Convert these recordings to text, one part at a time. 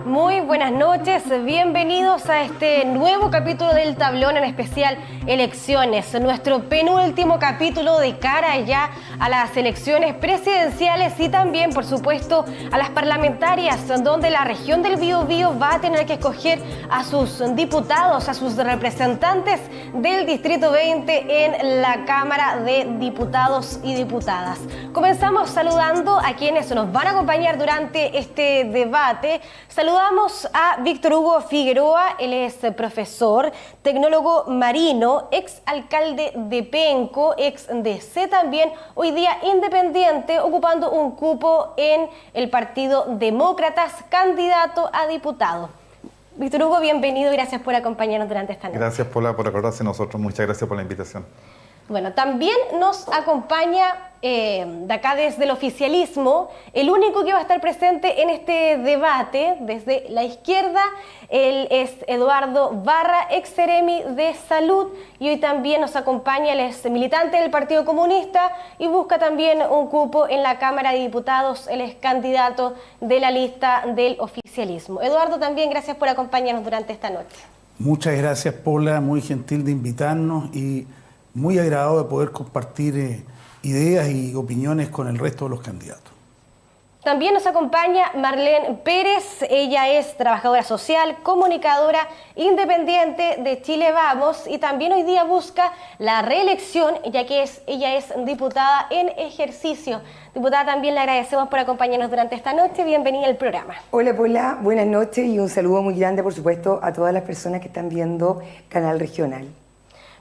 Muy buenas noches, bienvenidos a este nuevo capítulo del Tablón, en especial Elecciones, nuestro penúltimo capítulo de cara ya a las elecciones presidenciales y también, por supuesto, a las parlamentarias, donde la región del Biobío va a tener que escoger a sus diputados, a sus representantes del Distrito 20 en la Cámara de Diputados y Diputadas. Comenzamos saludando a quienes nos van a acompañar durante este debate. Saludamos a Víctor Hugo Figueroa, él es profesor, tecnólogo marino, ex alcalde de Penco, ex DC también, hoy día independiente, ocupando un cupo en el Partido Demócratas, candidato a diputado. Víctor Hugo, bienvenido y gracias por acompañarnos durante esta noche. Gracias, Paula, por acordarse de nosotros. Muchas gracias por la invitación. Bueno, también nos acompaña de acá desde el oficialismo, el único que va a estar presente en este debate desde la izquierda, él es Eduardo Barra, ex seremi de Salud, y hoy también nos acompaña, él es militante del Partido Comunista y busca también un cupo en la Cámara de Diputados, él es candidato de la lista del oficialismo. Eduardo, también gracias por acompañarnos durante esta noche. Muchas gracias, Paula, muy gentil de invitarnos y muy agradado de poder compartir ideas y opiniones con el resto de los candidatos. También nos acompaña Marlene Pérez, ella es trabajadora social, comunicadora independiente de Chile Vamos y también hoy día busca la reelección, ya que ella es diputada en ejercicio. Diputada, también le agradecemos por acompañarnos durante esta noche. Bienvenida al programa. Hola, Paula, buenas noches y un saludo muy grande, por supuesto, a todas las personas que están viendo Canal Regional.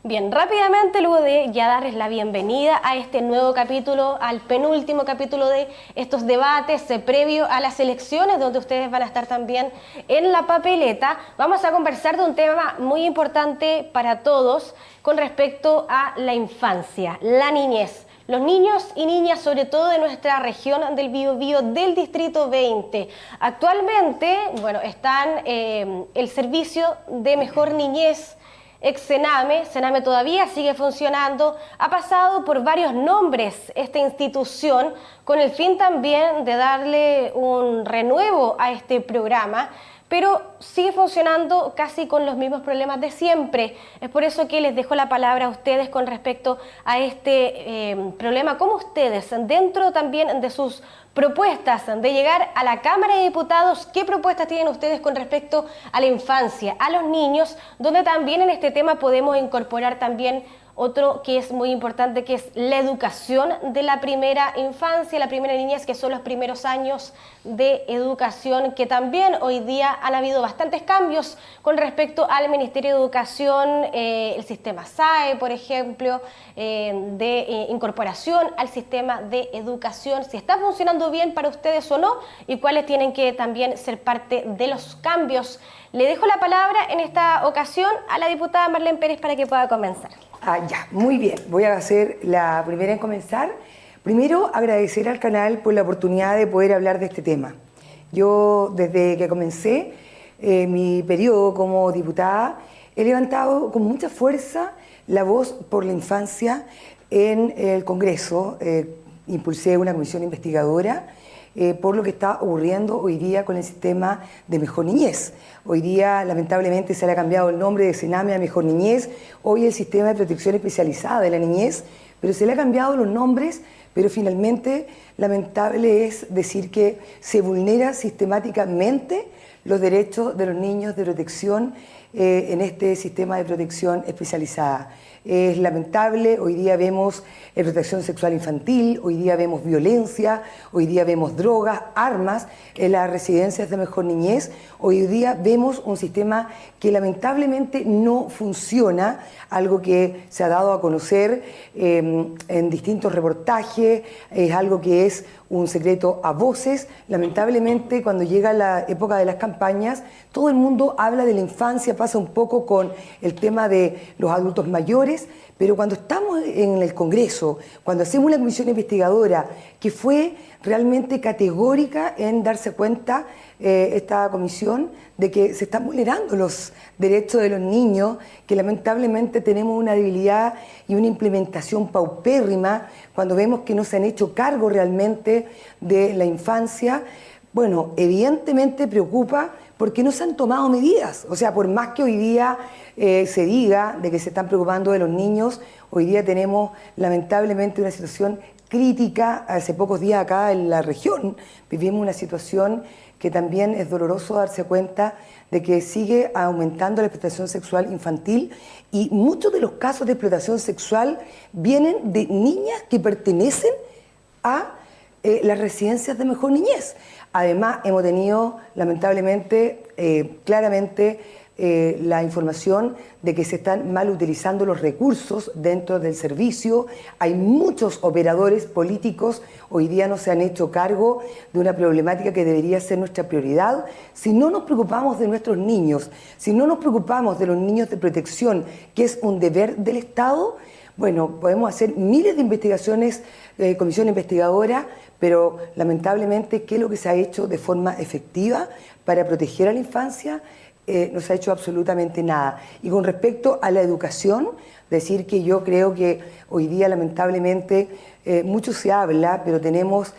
Bien, rápidamente, luego de ya darles la bienvenida a este nuevo capítulo, al penúltimo capítulo de estos debates previo a las elecciones, donde ustedes van a estar también en la papeleta, vamos a conversar de un tema muy importante para todos con respecto a la infancia, la niñez. Los niños y niñas, sobre todo de nuestra región del Biobío, del Distrito 20. Actualmente, bueno, están el servicio de mejor niñez, ex Sename, Sename todavía sigue funcionando, ha pasado por varios nombres esta institución con el fin también de darle un renuevo a este programa, pero sigue funcionando casi con los mismos problemas de siempre. Es por eso que les dejo la palabra a ustedes con respecto a este problema. ¿Cómo ustedes, dentro también de sus propuestas de llegar a la Cámara de Diputados, qué propuestas tienen ustedes con respecto a la infancia, a los niños, donde también en este tema podemos incorporar también otro que es muy importante, que es la educación de la primera infancia, la primera niñez, que son los primeros años de educación, que también hoy día han habido bastantes cambios con respecto al Ministerio de Educación, el sistema SAE, por ejemplo, de incorporación al sistema de educación, si está funcionando bien para ustedes o no, y cuáles tienen que también ser parte de los cambios. Le dejo la palabra en esta ocasión a la diputada Marlene Pérez para que pueda comenzar. Ya, muy bien. Voy a ser la primera en comenzar. Primero, agradecer al canal por la oportunidad de poder hablar de este tema. Yo, desde que comencé mi periodo como diputada, he levantado con mucha fuerza la voz por la infancia en el Congreso. Impulsé una comisión investigadora por lo que está ocurriendo hoy día con el sistema de Mejor Niñez. Hoy día, lamentablemente, se le ha cambiado el nombre de Sename a Mejor Niñez, hoy el Sistema de Protección Especializada de la Niñez, pero se le ha cambiado los nombres, pero finalmente, lamentable es decir que se vulnera sistemáticamente los derechos de los niños de protección en este sistema de protección especializada. Es lamentable, hoy día vemos protección sexual infantil, hoy día vemos violencia, hoy día vemos drogas, armas en las residencias de Mejor Niñez, hoy día vemos un sistema que lamentablemente no funciona, algo que se ha dado a conocer en distintos reportajes, es algo que es un secreto a voces. Lamentablemente, cuando llega la época de las campañas, todo el mundo habla de la infancia, pasa un poco con el tema de los adultos mayores, pero cuando estamos en el Congreso, cuando hacemos una comisión investigadora que fue realmente categórica en darse cuenta esta comisión de que se están vulnerando los derechos de los niños, que lamentablemente tenemos una debilidad y una implementación paupérrima cuando vemos que no se han hecho cargo realmente de la infancia. Bueno, evidentemente preocupa porque no se han tomado medidas. O sea, por más que hoy día se diga de que se están preocupando de los niños, hoy día tenemos lamentablemente una situación crítica. Hace pocos días acá en la región vivimos una situación que también es doloroso darse cuenta de que sigue aumentando la explotación sexual infantil, y muchos de los casos de explotación sexual vienen de niñas que pertenecen a las residencias de mejor niñez. Además, hemos tenido, lamentablemente, claramente, la información de que se están mal utilizando los recursos dentro del servicio. Hay muchos operadores políticos hoy día no se han hecho cargo de una problemática que debería ser nuestra prioridad. Si no nos preocupamos de nuestros niños, si no nos preocupamos de los niños de protección, que es un deber del Estado, bueno, podemos hacer miles de investigaciones, comisión investigadora, pero lamentablemente, ¿qué es lo que se ha hecho de forma efectiva para proteger a la infancia? No se ha hecho absolutamente nada. Y con respecto a la educación, decir que yo creo que hoy día lamentablemente mucho se habla, pero tenemos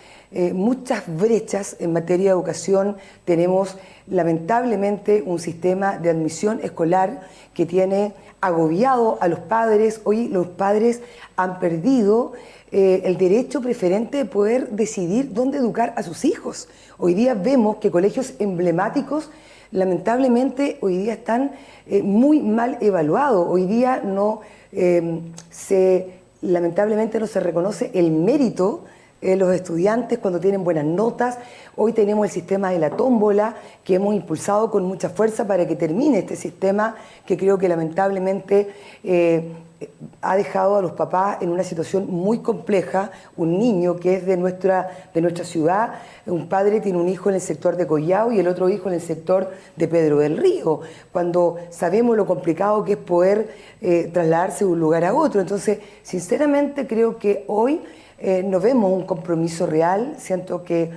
muchas brechas en materia de educación. Tenemos lamentablemente un sistema de admisión escolar que tiene agobiado a los padres. Hoy los padres han perdido el derecho preferente de poder decidir dónde educar a sus hijos. Hoy día vemos que colegios emblemáticos lamentablemente hoy día están muy mal evaluados. Hoy día lamentablemente no se reconoce el mérito de los estudiantes cuando tienen buenas notas. Hoy tenemos el sistema de la tómbola que hemos impulsado con mucha fuerza para que termine este sistema, que creo que lamentablemente ha dejado a los papás en una situación muy compleja. Un niño que es de nuestra ciudad, un padre tiene un hijo en el sector de Collao y el otro hijo en el sector de Pedro del Río, cuando sabemos lo complicado que es poder trasladarse de un lugar a otro. Entonces, sinceramente creo que hoy no vemos un compromiso real. Siento que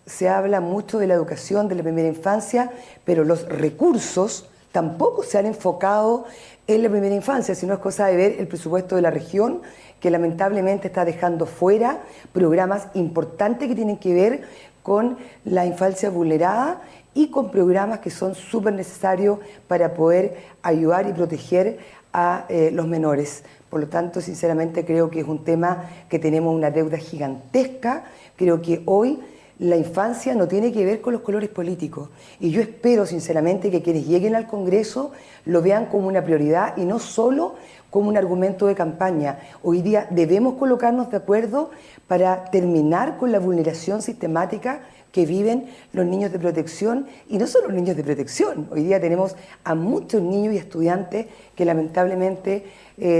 se habla mucho de la educación de la primera infancia, pero los recursos tampoco se han enfocado en la primera infancia, sino es cosa de ver el presupuesto de la región, que lamentablemente está dejando fuera programas importantes que tienen que ver con la infancia vulnerada y con programas que son súper necesarios para poder ayudar y proteger a los menores. Por lo tanto, sinceramente creo que es un tema que tenemos una deuda gigantesca. Creo que hoy la infancia no tiene que ver con los colores políticos, y yo espero sinceramente que quienes lleguen al Congreso lo vean como una prioridad y no solo como un argumento de campaña. Hoy día debemos colocarnos de acuerdo para terminar con la vulneración sistemática que viven los niños de protección, y no solo los niños de protección. Hoy día tenemos a muchos niños y estudiantes que lamentablemente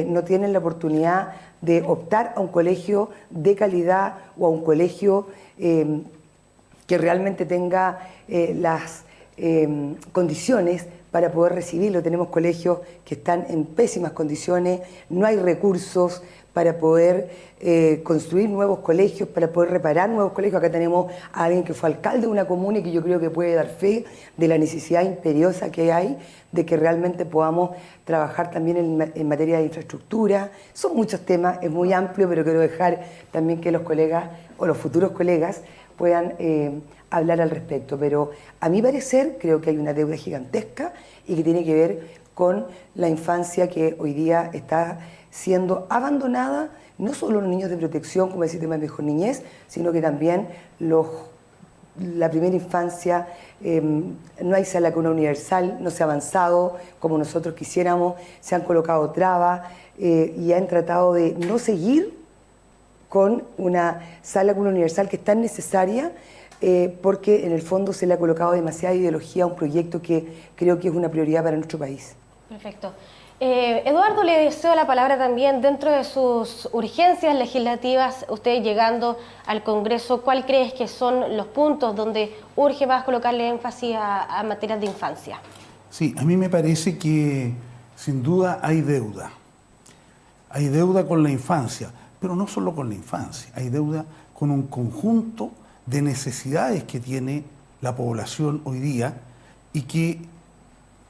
no tienen la oportunidad de optar a un colegio de calidad o a un colegio que realmente tenga las condiciones para poder recibirlo. Tenemos colegios que están en pésimas condiciones, no hay recursos para poder construir nuevos colegios, para poder reparar nuevos colegios. Acá tenemos a alguien que fue alcalde de una comuna y que yo creo que puede dar fe de la necesidad imperiosa que hay de que realmente podamos trabajar también en materia de infraestructura. Son muchos temas, es muy amplio, pero quiero dejar también que los colegas o los futuros colegas puedan hablar al respecto. Pero a mi parecer creo que hay una deuda gigantesca y que tiene que ver con la infancia que hoy día está siendo abandonada, no solo los niños de protección, como el sistema de mejor niñez, sino que también la primera infancia. No hay sala cuna universal, no se ha avanzado como nosotros quisiéramos, se han colocado trabas y han tratado de no seguir con una sala cuna universal que es tan necesaria, porque en el fondo se le ha colocado demasiada ideología a un proyecto que creo que es una prioridad para nuestro país. Perfecto. Eduardo, le deseo la palabra también. Dentro de sus urgencias legislativas, usted llegando al Congreso, ¿cuál crees que son los puntos donde urge más colocarle énfasis a materias de infancia? Sí, a mí me parece que sin duda hay deuda. Hay deuda con la infancia, pero no solo con la infancia, hay deuda con un conjunto de necesidades que tiene la población hoy día y que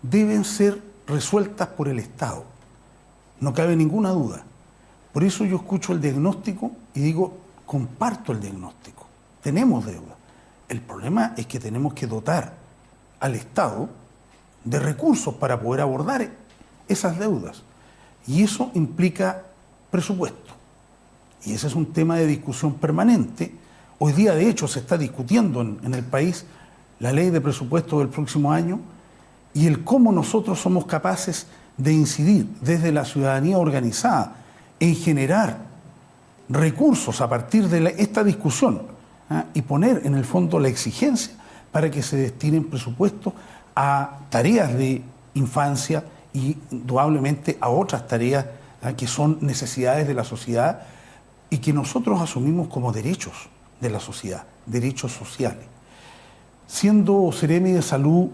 deben ser resueltas por el Estado. No cabe ninguna duda. Por eso yo escucho el diagnóstico y digo, comparto el diagnóstico. Tenemos deuda. El problema es que tenemos que dotar al Estado de recursos para poder abordar esas deudas. Y eso implica presupuesto. Y ese es un tema de discusión permanente. Hoy día, de hecho, se está discutiendo en el país la ley de presupuesto del próximo año y el cómo nosotros somos capaces de incidir desde la ciudadanía organizada en generar recursos a partir de esta discusión, y poner en el fondo la exigencia para que se destinen presupuestos a tareas de infancia y indudablemente a otras tareas que son necesidades de la sociedad y que nosotros asumimos como derechos de la sociedad, derechos sociales. Siendo Seremi de Salud,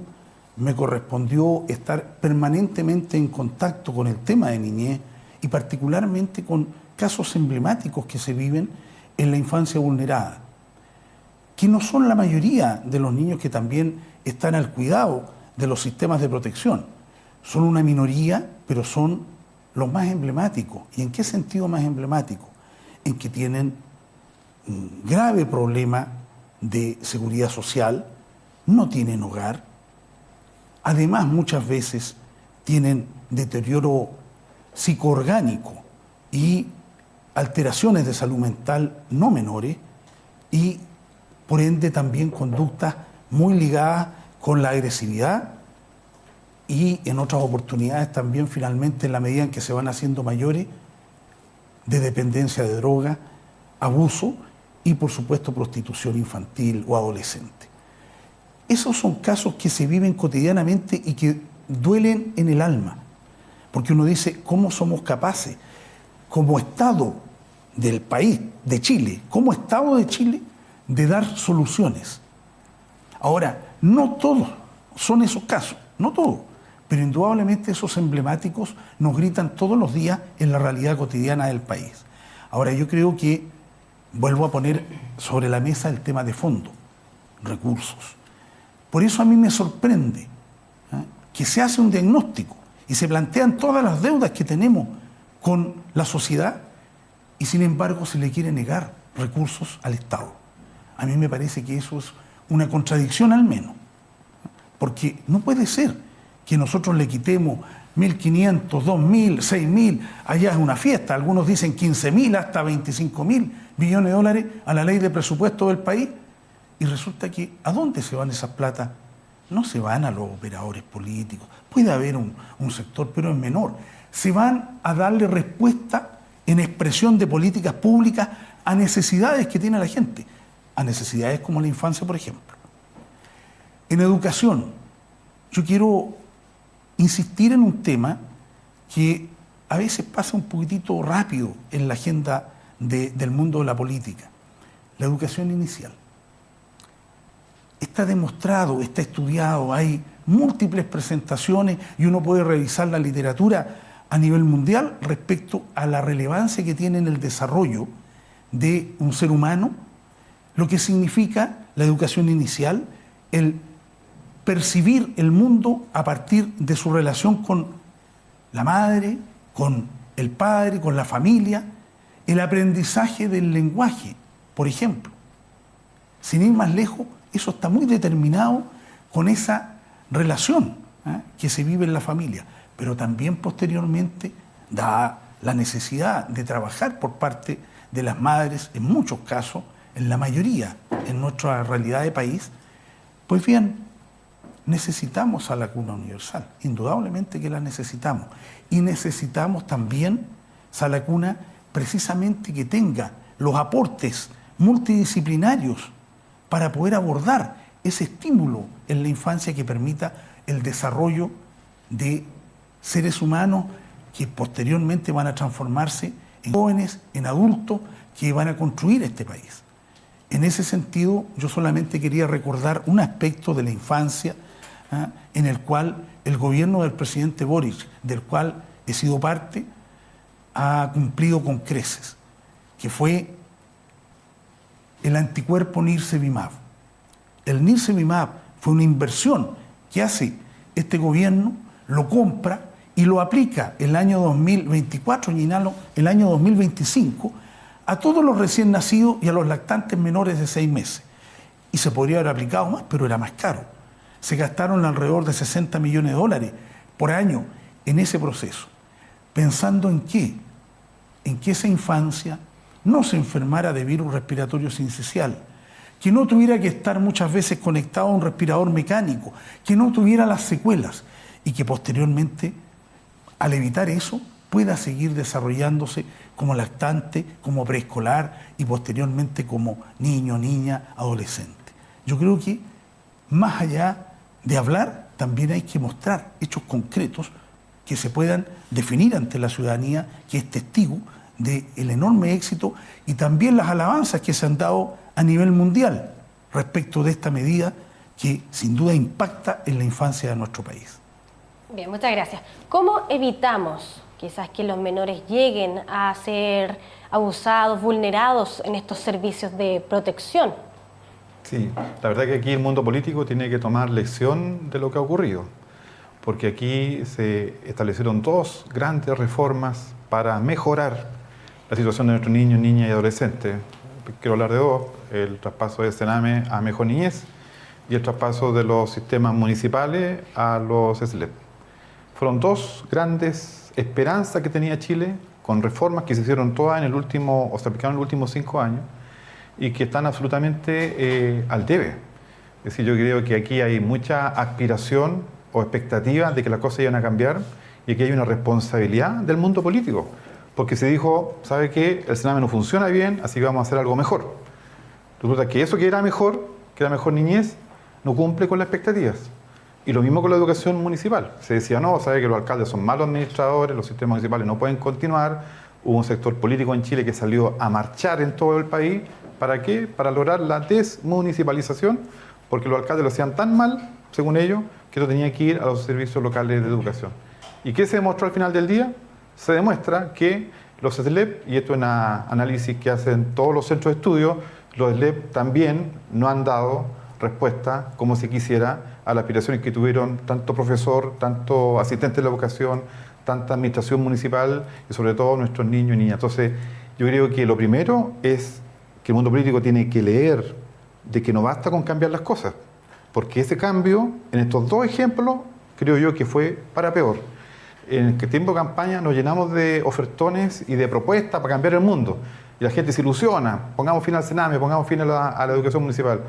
me correspondió estar permanentemente en contacto con el tema de niñez y particularmente con casos emblemáticos que se viven en la infancia vulnerada, que no son la mayoría de los niños que también están al cuidado de los sistemas de protección. Son una minoría, pero son los más emblemáticos. ¿Y en qué sentido más emblemático? En que tienen un grave problema de seguridad social, no tienen hogar, además muchas veces tienen deterioro psicoorgánico y alteraciones de salud mental no menores y por ende también conductas muy ligadas con la agresividad y en otras oportunidades también finalmente en la medida en que se van haciendo mayores de dependencia de droga, abuso y por supuesto prostitución infantil o adolescente. Esos son casos que se viven cotidianamente y que duelen en el alma, porque uno dice, ¿cómo somos capaces, como Estado del país, de Chile, como Estado de Chile, de dar soluciones? Ahora, no todos son esos casos, no todos, pero indudablemente esos emblemáticos nos gritan todos los días en la realidad cotidiana del país. Ahora, yo creo que vuelvo a poner sobre la mesa el tema de fondo, recursos. Por eso a mí me sorprende que se hace un diagnóstico y se plantean todas las deudas que tenemos con la sociedad y sin embargo se le quiere negar recursos al Estado. A mí me parece que eso es una contradicción al menos, porque no puede ser que nosotros le quitemos 1.500, 2.000, 6.000, allá es una fiesta, algunos dicen 15.000 hasta 25.000 billones de dólares a la ley de presupuesto del país, y resulta que ¿a dónde se van esas plata? No se van a los operadores políticos, puede haber un sector, pero es menor. Se van a darle respuesta en expresión de políticas públicas a necesidades que tiene la gente, a necesidades como la infancia, por ejemplo. En educación, yo quiero insistir en un tema que a veces pasa un poquitito rápido en la agenda del mundo de la política, la educación inicial. Está demostrado, está estudiado, hay múltiples presentaciones y uno puede revisar la literatura a nivel mundial respecto a la relevancia que tiene en el desarrollo de un ser humano, lo que significa la educación inicial, el percibir el mundo a partir de su relación con la madre, con el padre, con la familia, el aprendizaje del lenguaje, por ejemplo. Sin ir más lejos, eso está muy determinado con esa relación que se vive en la familia, pero también posteriormente da la necesidad de trabajar por parte de las madres, en muchos casos, en la mayoría, en nuestra realidad de país. Pues bien, necesitamos a la cuna universal, indudablemente que la necesitamos, y necesitamos también a la cuna precisamente que tenga los aportes multidisciplinarios para poder abordar ese estímulo en la infancia que permita el desarrollo de seres humanos que posteriormente van a transformarse en jóvenes, en adultos que van a construir este país. En ese sentido, yo solamente quería recordar un aspecto de la infancia en el cual el gobierno del presidente Boric, del cual he sido parte, ha cumplido con creces, que fue el anticuerpo Nirsevimab. El Nirsevimab fue una inversión que hace este gobierno, lo compra y lo aplica el año 2024 y el año 2025 a todos los recién nacidos y a los lactantes menores de 6 meses. y se podría haber aplicado más, pero era más caro. Se gastaron alrededor de 60 millones de dólares por año en ese proceso, pensando en qué esa infancia no se enfermara de virus respiratorio sincicial, que no tuviera que estar muchas veces conectado a un respirador mecánico, que no tuviera las secuelas y que posteriormente, al evitar eso, pueda seguir desarrollándose como lactante, como preescolar y posteriormente como niño, niña, adolescente. Yo creo que más allá de hablar, también hay que mostrar hechos concretos que se puedan definir ante la ciudadanía, que es testigo del enorme éxito y también las alabanzas que se han dado a nivel mundial respecto de esta medida que sin duda impacta en la infancia de nuestro país. Bien, muchas gracias. ¿Cómo evitamos quizás que los menores lleguen a ser abusados, vulnerados en estos servicios de protección? Sí, la verdad que aquí el mundo político tiene que tomar lección de lo que ha ocurrido, porque aquí se establecieron dos grandes reformas para mejorar la situación de nuestros niños, niñas y adolescentes. Quiero hablar de dos: el traspaso de Sename a Mejor Niñez y el traspaso de los sistemas municipales a los SLEP. Fueron dos grandes esperanzas que tenía Chile, con reformas que se hicieron todas en el último, o se aplicaron en los últimos 5 años, y que están absolutamente al debe. Es decir, yo creo que aquí hay mucha aspiración o expectativa de que las cosas iban a cambiar, y aquí hay una responsabilidad del mundo político, porque se dijo, ¿sabe qué? El Sename no funciona bien, así que vamos a hacer algo mejor. Resulta que eso que era mejor niñez, no cumple con las expectativas. Y lo mismo con la educación municipal. Se decía, no, sabe que los alcaldes son malos administradores, los sistemas municipales no pueden continuar. Hubo un sector político en Chile que salió a marchar en todo el país. ¿Para qué? Para lograr la desmunicipalización, porque los alcaldes lo hacían tan mal, según ellos, que no tenía que ir a los servicios locales de educación. ¿Y qué se demostró al final del día? Se demuestra que los SLEP, y esto es un análisis que hacen todos los centros de estudio, los SLEP también no han dado respuesta como se quisiera a las aspiraciones que tuvieron tanto profesor, tanto asistente de la educación, tanta administración municipal y sobre todo nuestros niños y niñas. Entonces, yo creo que lo primero es que el mundo político tiene que leer de que no basta con cambiar las cosas, porque ese cambio, en estos dos ejemplos, creo yo que fue para peor. En el tiempo de campaña nos llenamos de ofertones y de propuestas para cambiar el mundo, y la gente se ilusiona, pongamos fin al Sename, pongamos fin a la educación municipal.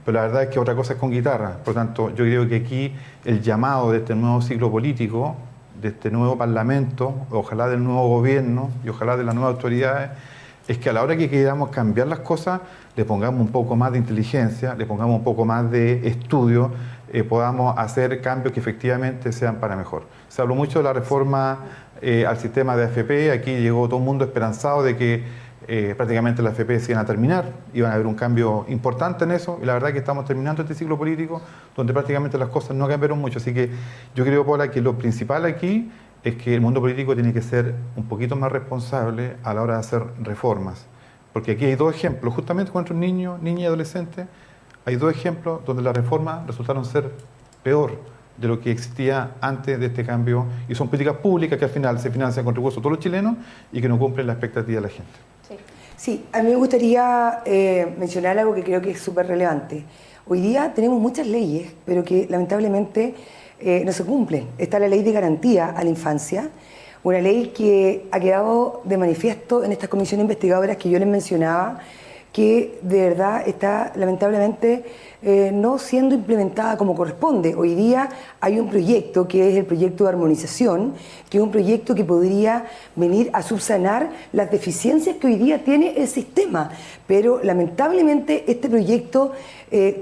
Pero la verdad es que otra cosa es con guitarra. Por lo tanto, yo creo que aquí el llamado de este nuevo ciclo político, de este nuevo parlamento, ojalá del nuevo gobierno y ojalá de las nuevas autoridades, es que a la hora que queramos cambiar las cosas, le pongamos un poco más de inteligencia, le pongamos un poco más de estudio, podamos hacer cambios que efectivamente sean para mejor. Se habló mucho de la reforma al sistema de AFP. Aquí llegó todo el mundo esperanzado de que prácticamente las AFP se iban a terminar, iban a haber un cambio importante en eso, y la verdad es que estamos terminando este ciclo político donde prácticamente las cosas no cambiaron mucho. Así que yo creo, Paula, que lo principal aquí es que el mundo político tiene que ser un poquito más responsable a la hora de hacer reformas, porque aquí hay dos ejemplos, justamente con nuestros niños, niñas y adolescentes, hay dos ejemplos donde las reformas resultaron ser peor de lo que existía antes de este cambio, y son políticas públicas que al final se financian con recursos de todos los chilenos y que no cumplen la expectativa de la gente. Sí, a mí me gustaría mencionar algo que creo que es súper relevante. Hoy día tenemos muchas leyes, pero que lamentablemente no se cumplen. Está la ley de garantía a la infancia, una ley que ha quedado de manifiesto en estas comisiones investigadoras que yo les mencionaba, que de verdad está lamentablemente no siendo implementada como corresponde. Hoy día hay un proyecto que es el proyecto de armonización, que es un proyecto que podría venir a subsanar las deficiencias que hoy día tiene el sistema, pero lamentablemente este proyecto,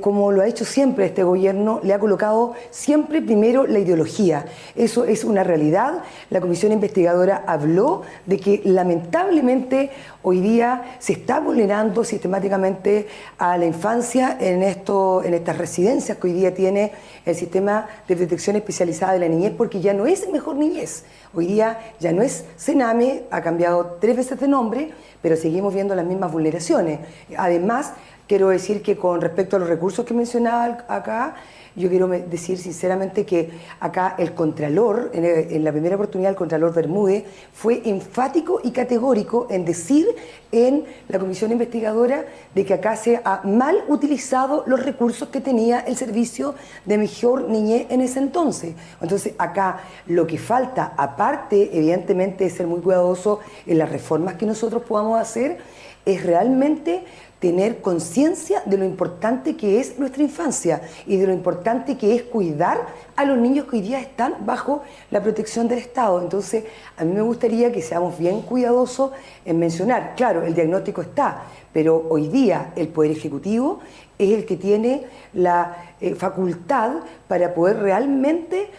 como lo ha hecho siempre este gobierno, le ha colocado siempre primero la ideología. Eso es una realidad. La comisión investigadora habló de que lamentablemente hoy día se está vulnerando sistemáticamente a la infancia en estas residencias que hoy día tiene el sistema de protección especializada de la niñez, porque ya no es Mejor Niñez. Hoy día ya no es Sename, ha cambiado 3 veces de nombre, pero seguimos viendo las mismas vulneraciones. Además, quiero decir que con respecto a los recursos que mencionaba acá, yo quiero decir sinceramente que acá el Contralor, en la primera oportunidad el Contralor Bermúdez, fue enfático y categórico en decir en la comisión investigadora de que acá se ha mal utilizado los recursos que tenía el servicio de mejor niñez en ese entonces. Entonces acá lo que falta, aparte evidentemente de ser muy cuidadoso en las reformas que nosotros podamos hacer, es realmente tener conciencia de lo importante que es nuestra infancia y de lo importante que es cuidar a los niños que hoy día están bajo la protección del Estado. Entonces, a mí me gustaría que seamos bien cuidadosos en mencionar, claro, el diagnóstico está, pero hoy día el Poder Ejecutivo es el que tiene la facultad para poder realmente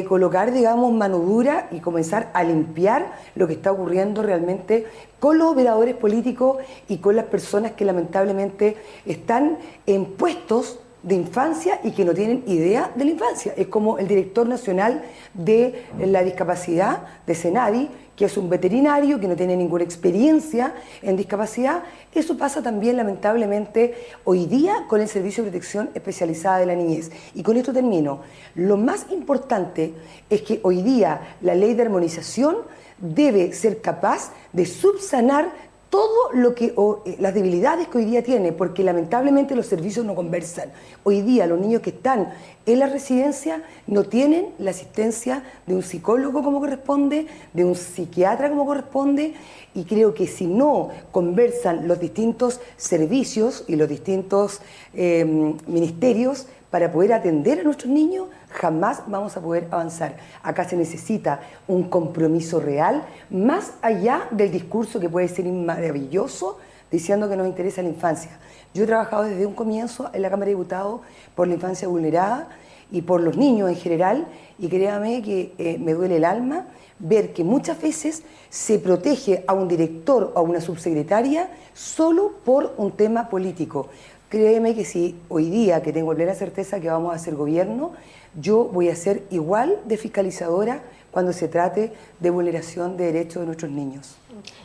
colocar, digamos, mano dura y comenzar a limpiar lo que está ocurriendo realmente con los operadores políticos y con las personas que lamentablemente están en puestos de infancia y que no tienen idea de la infancia. Es como el director nacional de la discapacidad de Senavi, que es un veterinario que no tiene ninguna experiencia en discapacidad. Eso pasa también lamentablemente hoy día con el Servicio de Protección Especializada de la Niñez. Y con esto termino. Lo más importante es que hoy día la ley de armonización debe ser capaz de subsanar todo lo que las debilidades que hoy día tiene, porque lamentablemente los servicios no conversan. Hoy día los niños que están en la residencia no tienen la asistencia de un psicólogo como corresponde, de un psiquiatra como corresponde, y creo que si no conversan los distintos servicios y los distintos ministerios para poder atender a nuestros niños, jamás vamos a poder avanzar. Acá se necesita un compromiso real, más allá del discurso que puede ser maravilloso, diciendo que nos interesa la infancia. Yo he trabajado desde un comienzo en la Cámara de Diputados por la infancia vulnerada y por los niños en general, y créame que me duele el alma ver que muchas veces se protege a un director o a una subsecretaria solo por un tema político. Créeme que si hoy día, que tengo plena certeza que vamos a hacer gobierno, yo voy a ser igual de fiscalizadora cuando se trate de vulneración de derechos de nuestros niños.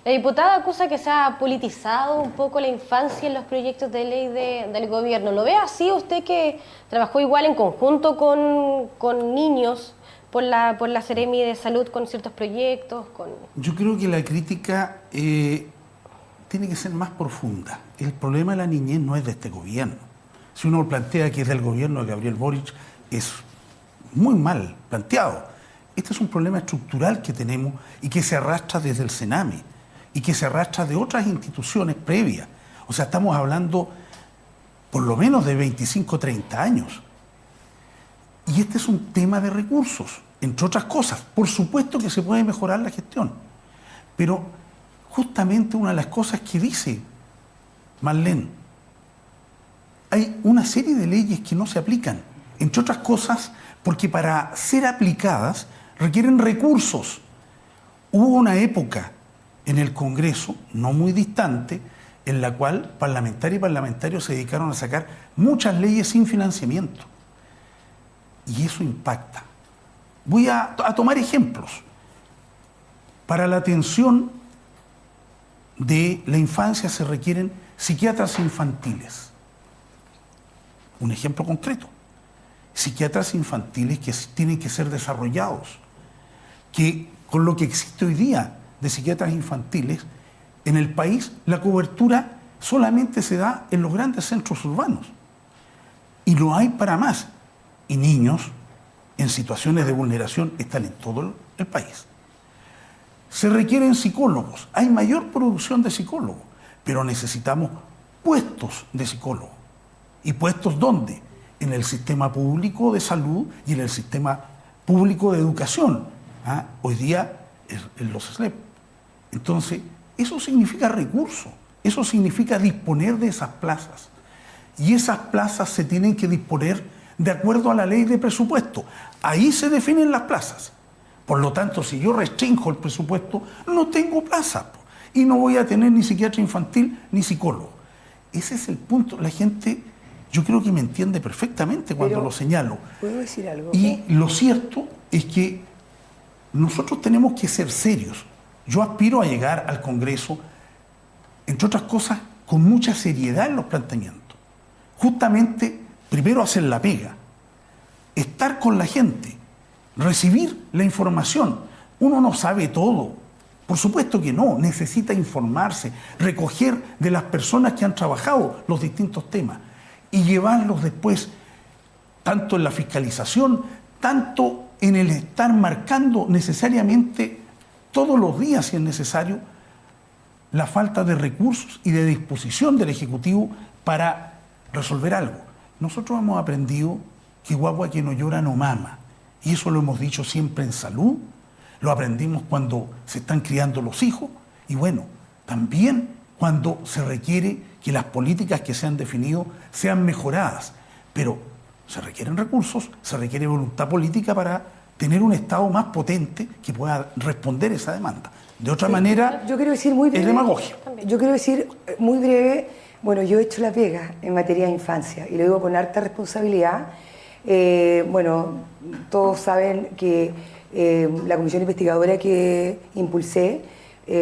La diputada acusa que se ha politizado un poco la infancia en los proyectos de ley del gobierno. ¿Lo ve así usted, que trabajó igual en conjunto con niños por la Seremi de Salud con ciertos proyectos? Yo creo que la crítica tiene que ser más profunda. El problema de la niñez no es de este gobierno. Si uno plantea que es del gobierno de Gabriel Boric, es muy mal planteado. Este es un problema estructural que tenemos y que se arrastra desde el Sename y que se arrastra de otras instituciones previas. O sea, estamos hablando por lo menos de 25 o 30 años. Y este es un tema de recursos, entre otras cosas. Por supuesto que se puede mejorar la gestión, pero justamente una de las cosas que dice Marlene, hay una serie de leyes que no se aplican, entre otras cosas porque para ser aplicadas requieren recursos. Hubo una época en el Congreso, no muy distante, en la cual parlamentarias y parlamentarios se dedicaron a sacar muchas leyes sin financiamiento. Y eso impacta. Voy a tomar ejemplos. Para la atención de la infancia se requieren psiquiatras infantiles. Un ejemplo concreto. Psiquiatras infantiles que tienen que ser desarrollados, que con lo que existe hoy día de psiquiatras infantiles, en el país la cobertura solamente se da en los grandes centros urbanos y no hay para más. Y niños en situaciones de vulneración están en todo el país. Se requieren psicólogos, hay mayor producción de psicólogos, pero necesitamos puestos de psicólogos. ¿Y puestos dónde? En el sistema público de salud y en el sistema público de educación. Hoy día en los SLEP. Entonces, eso significa recursos, eso significa disponer de esas plazas. Y esas plazas se tienen que disponer de acuerdo a la ley de presupuesto. Ahí se definen las plazas. Por lo tanto, si yo restringo el presupuesto, no tengo plaza. Y no voy a tener ni psiquiatra infantil ni psicólogo. Ese es el punto. La gente, yo creo que me entiende perfectamente cuando lo señalo. ¿Puedo decir algo? Y lo cierto es que nosotros tenemos que ser serios. Yo aspiro a llegar al Congreso, entre otras cosas, con mucha seriedad en los planteamientos. justamente primero hacer la pega, estar con la gente, recibir la información. Uno no sabe todo, por supuesto que no, necesita informarse, recoger de las personas que han trabajado los distintos temas y llevarlos después, tanto en la fiscalización, tanto en el estar marcando necesariamente todos los días, si es necesario, la falta de recursos y de disposición del Ejecutivo para resolver algo. Nosotros hemos aprendido que guagua que no llora no mama, y eso lo hemos dicho siempre en salud, lo aprendimos cuando se están criando los hijos, y bueno, también cuando se requiere que las políticas que se han definido sean mejoradas, pero se requieren recursos, se requiere voluntad política para tener un Estado más potente que pueda responder esa demanda. De otra manera, yo quiero decir muy breve, es demagogia. Yo quiero decir muy breve, bueno, yo he hecho la pega en materia de infancia y lo digo con harta responsabilidad. Bueno, todos saben que la comisión investigadora que impulsé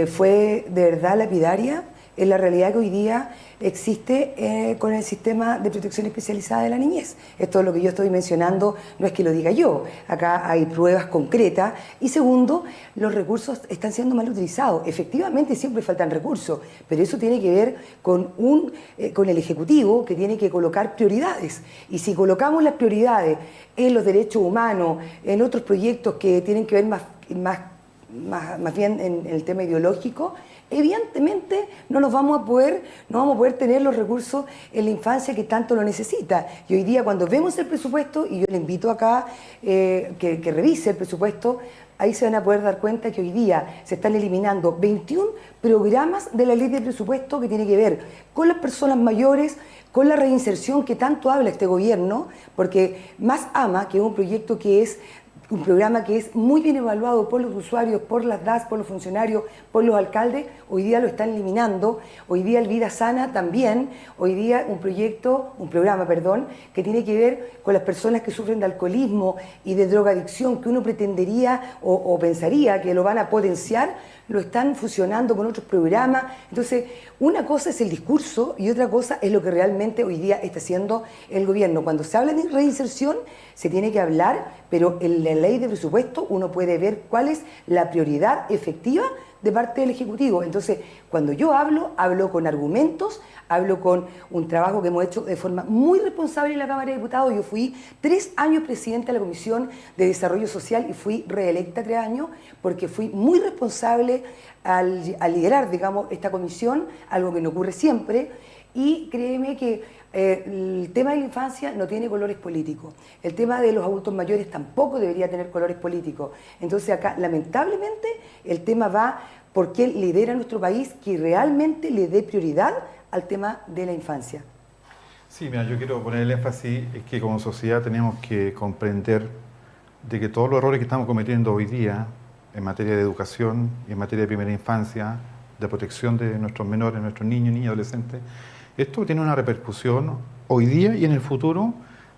fue de verdad lapidaria en la realidad que hoy día existe con el sistema de protección especializada de la niñez. Esto es lo que yo estoy mencionando, no es que lo diga yo, acá hay pruebas concretas. Y segundo, los recursos están siendo mal utilizados. Efectivamente siempre faltan recursos, pero eso tiene que ver con el Ejecutivo, que tiene que colocar prioridades. Y si colocamos las prioridades en los derechos humanos, en otros proyectos que tienen que ver más bien en el tema ideológico, evidentemente no vamos a poder tener los recursos en la infancia que tanto lo necesita. Y hoy día cuando vemos el presupuesto, y yo le invito acá que revise el presupuesto, ahí se van a poder dar cuenta que hoy día se están eliminando 21 programas de la ley de presupuesto que tiene que ver con las personas mayores, con la reinserción que tanto habla este gobierno, porque Más Ama, que es un proyecto que es un programa que es muy bien evaluado por los usuarios, por las DAS, por los funcionarios, por los alcaldes, hoy día lo están eliminando. Hoy día el Vida Sana también, hoy día un programa, que tiene que ver con las personas que sufren de alcoholismo y de drogadicción, que uno pretendería o pensaría que lo van a potenciar, lo están fusionando con otros programas. Entonces, una cosa es el discurso y otra cosa es lo que realmente hoy día está haciendo el gobierno. Cuando se habla de reinserción, se tiene que hablar, pero en la ley de presupuesto uno puede ver cuál es la prioridad efectiva de parte del Ejecutivo. Entonces, cuando yo hablo con argumentos, hablo con un trabajo que hemos hecho de forma muy responsable en la Cámara de Diputados. Yo fui 3 años presidenta de la Comisión de Desarrollo Social y fui reelecta 3 años porque fui muy responsable al liderar, digamos, esta comisión, algo que no ocurre siempre. Y créeme que el tema de la infancia no tiene colores políticos. El tema de los adultos mayores tampoco debería tener colores políticos. Entonces acá, lamentablemente, el tema va por quién lidera nuestro país, que realmente le dé prioridad al tema de la infancia. Sí, mira, yo quiero poner el énfasis es que como sociedad tenemos que comprender de que todos los errores que estamos cometiendo hoy día en materia de educación y en materia de primera infancia, de protección de nuestros menores, nuestros niños, niñas, adolescentes, esto tiene una repercusión hoy día y en el futuro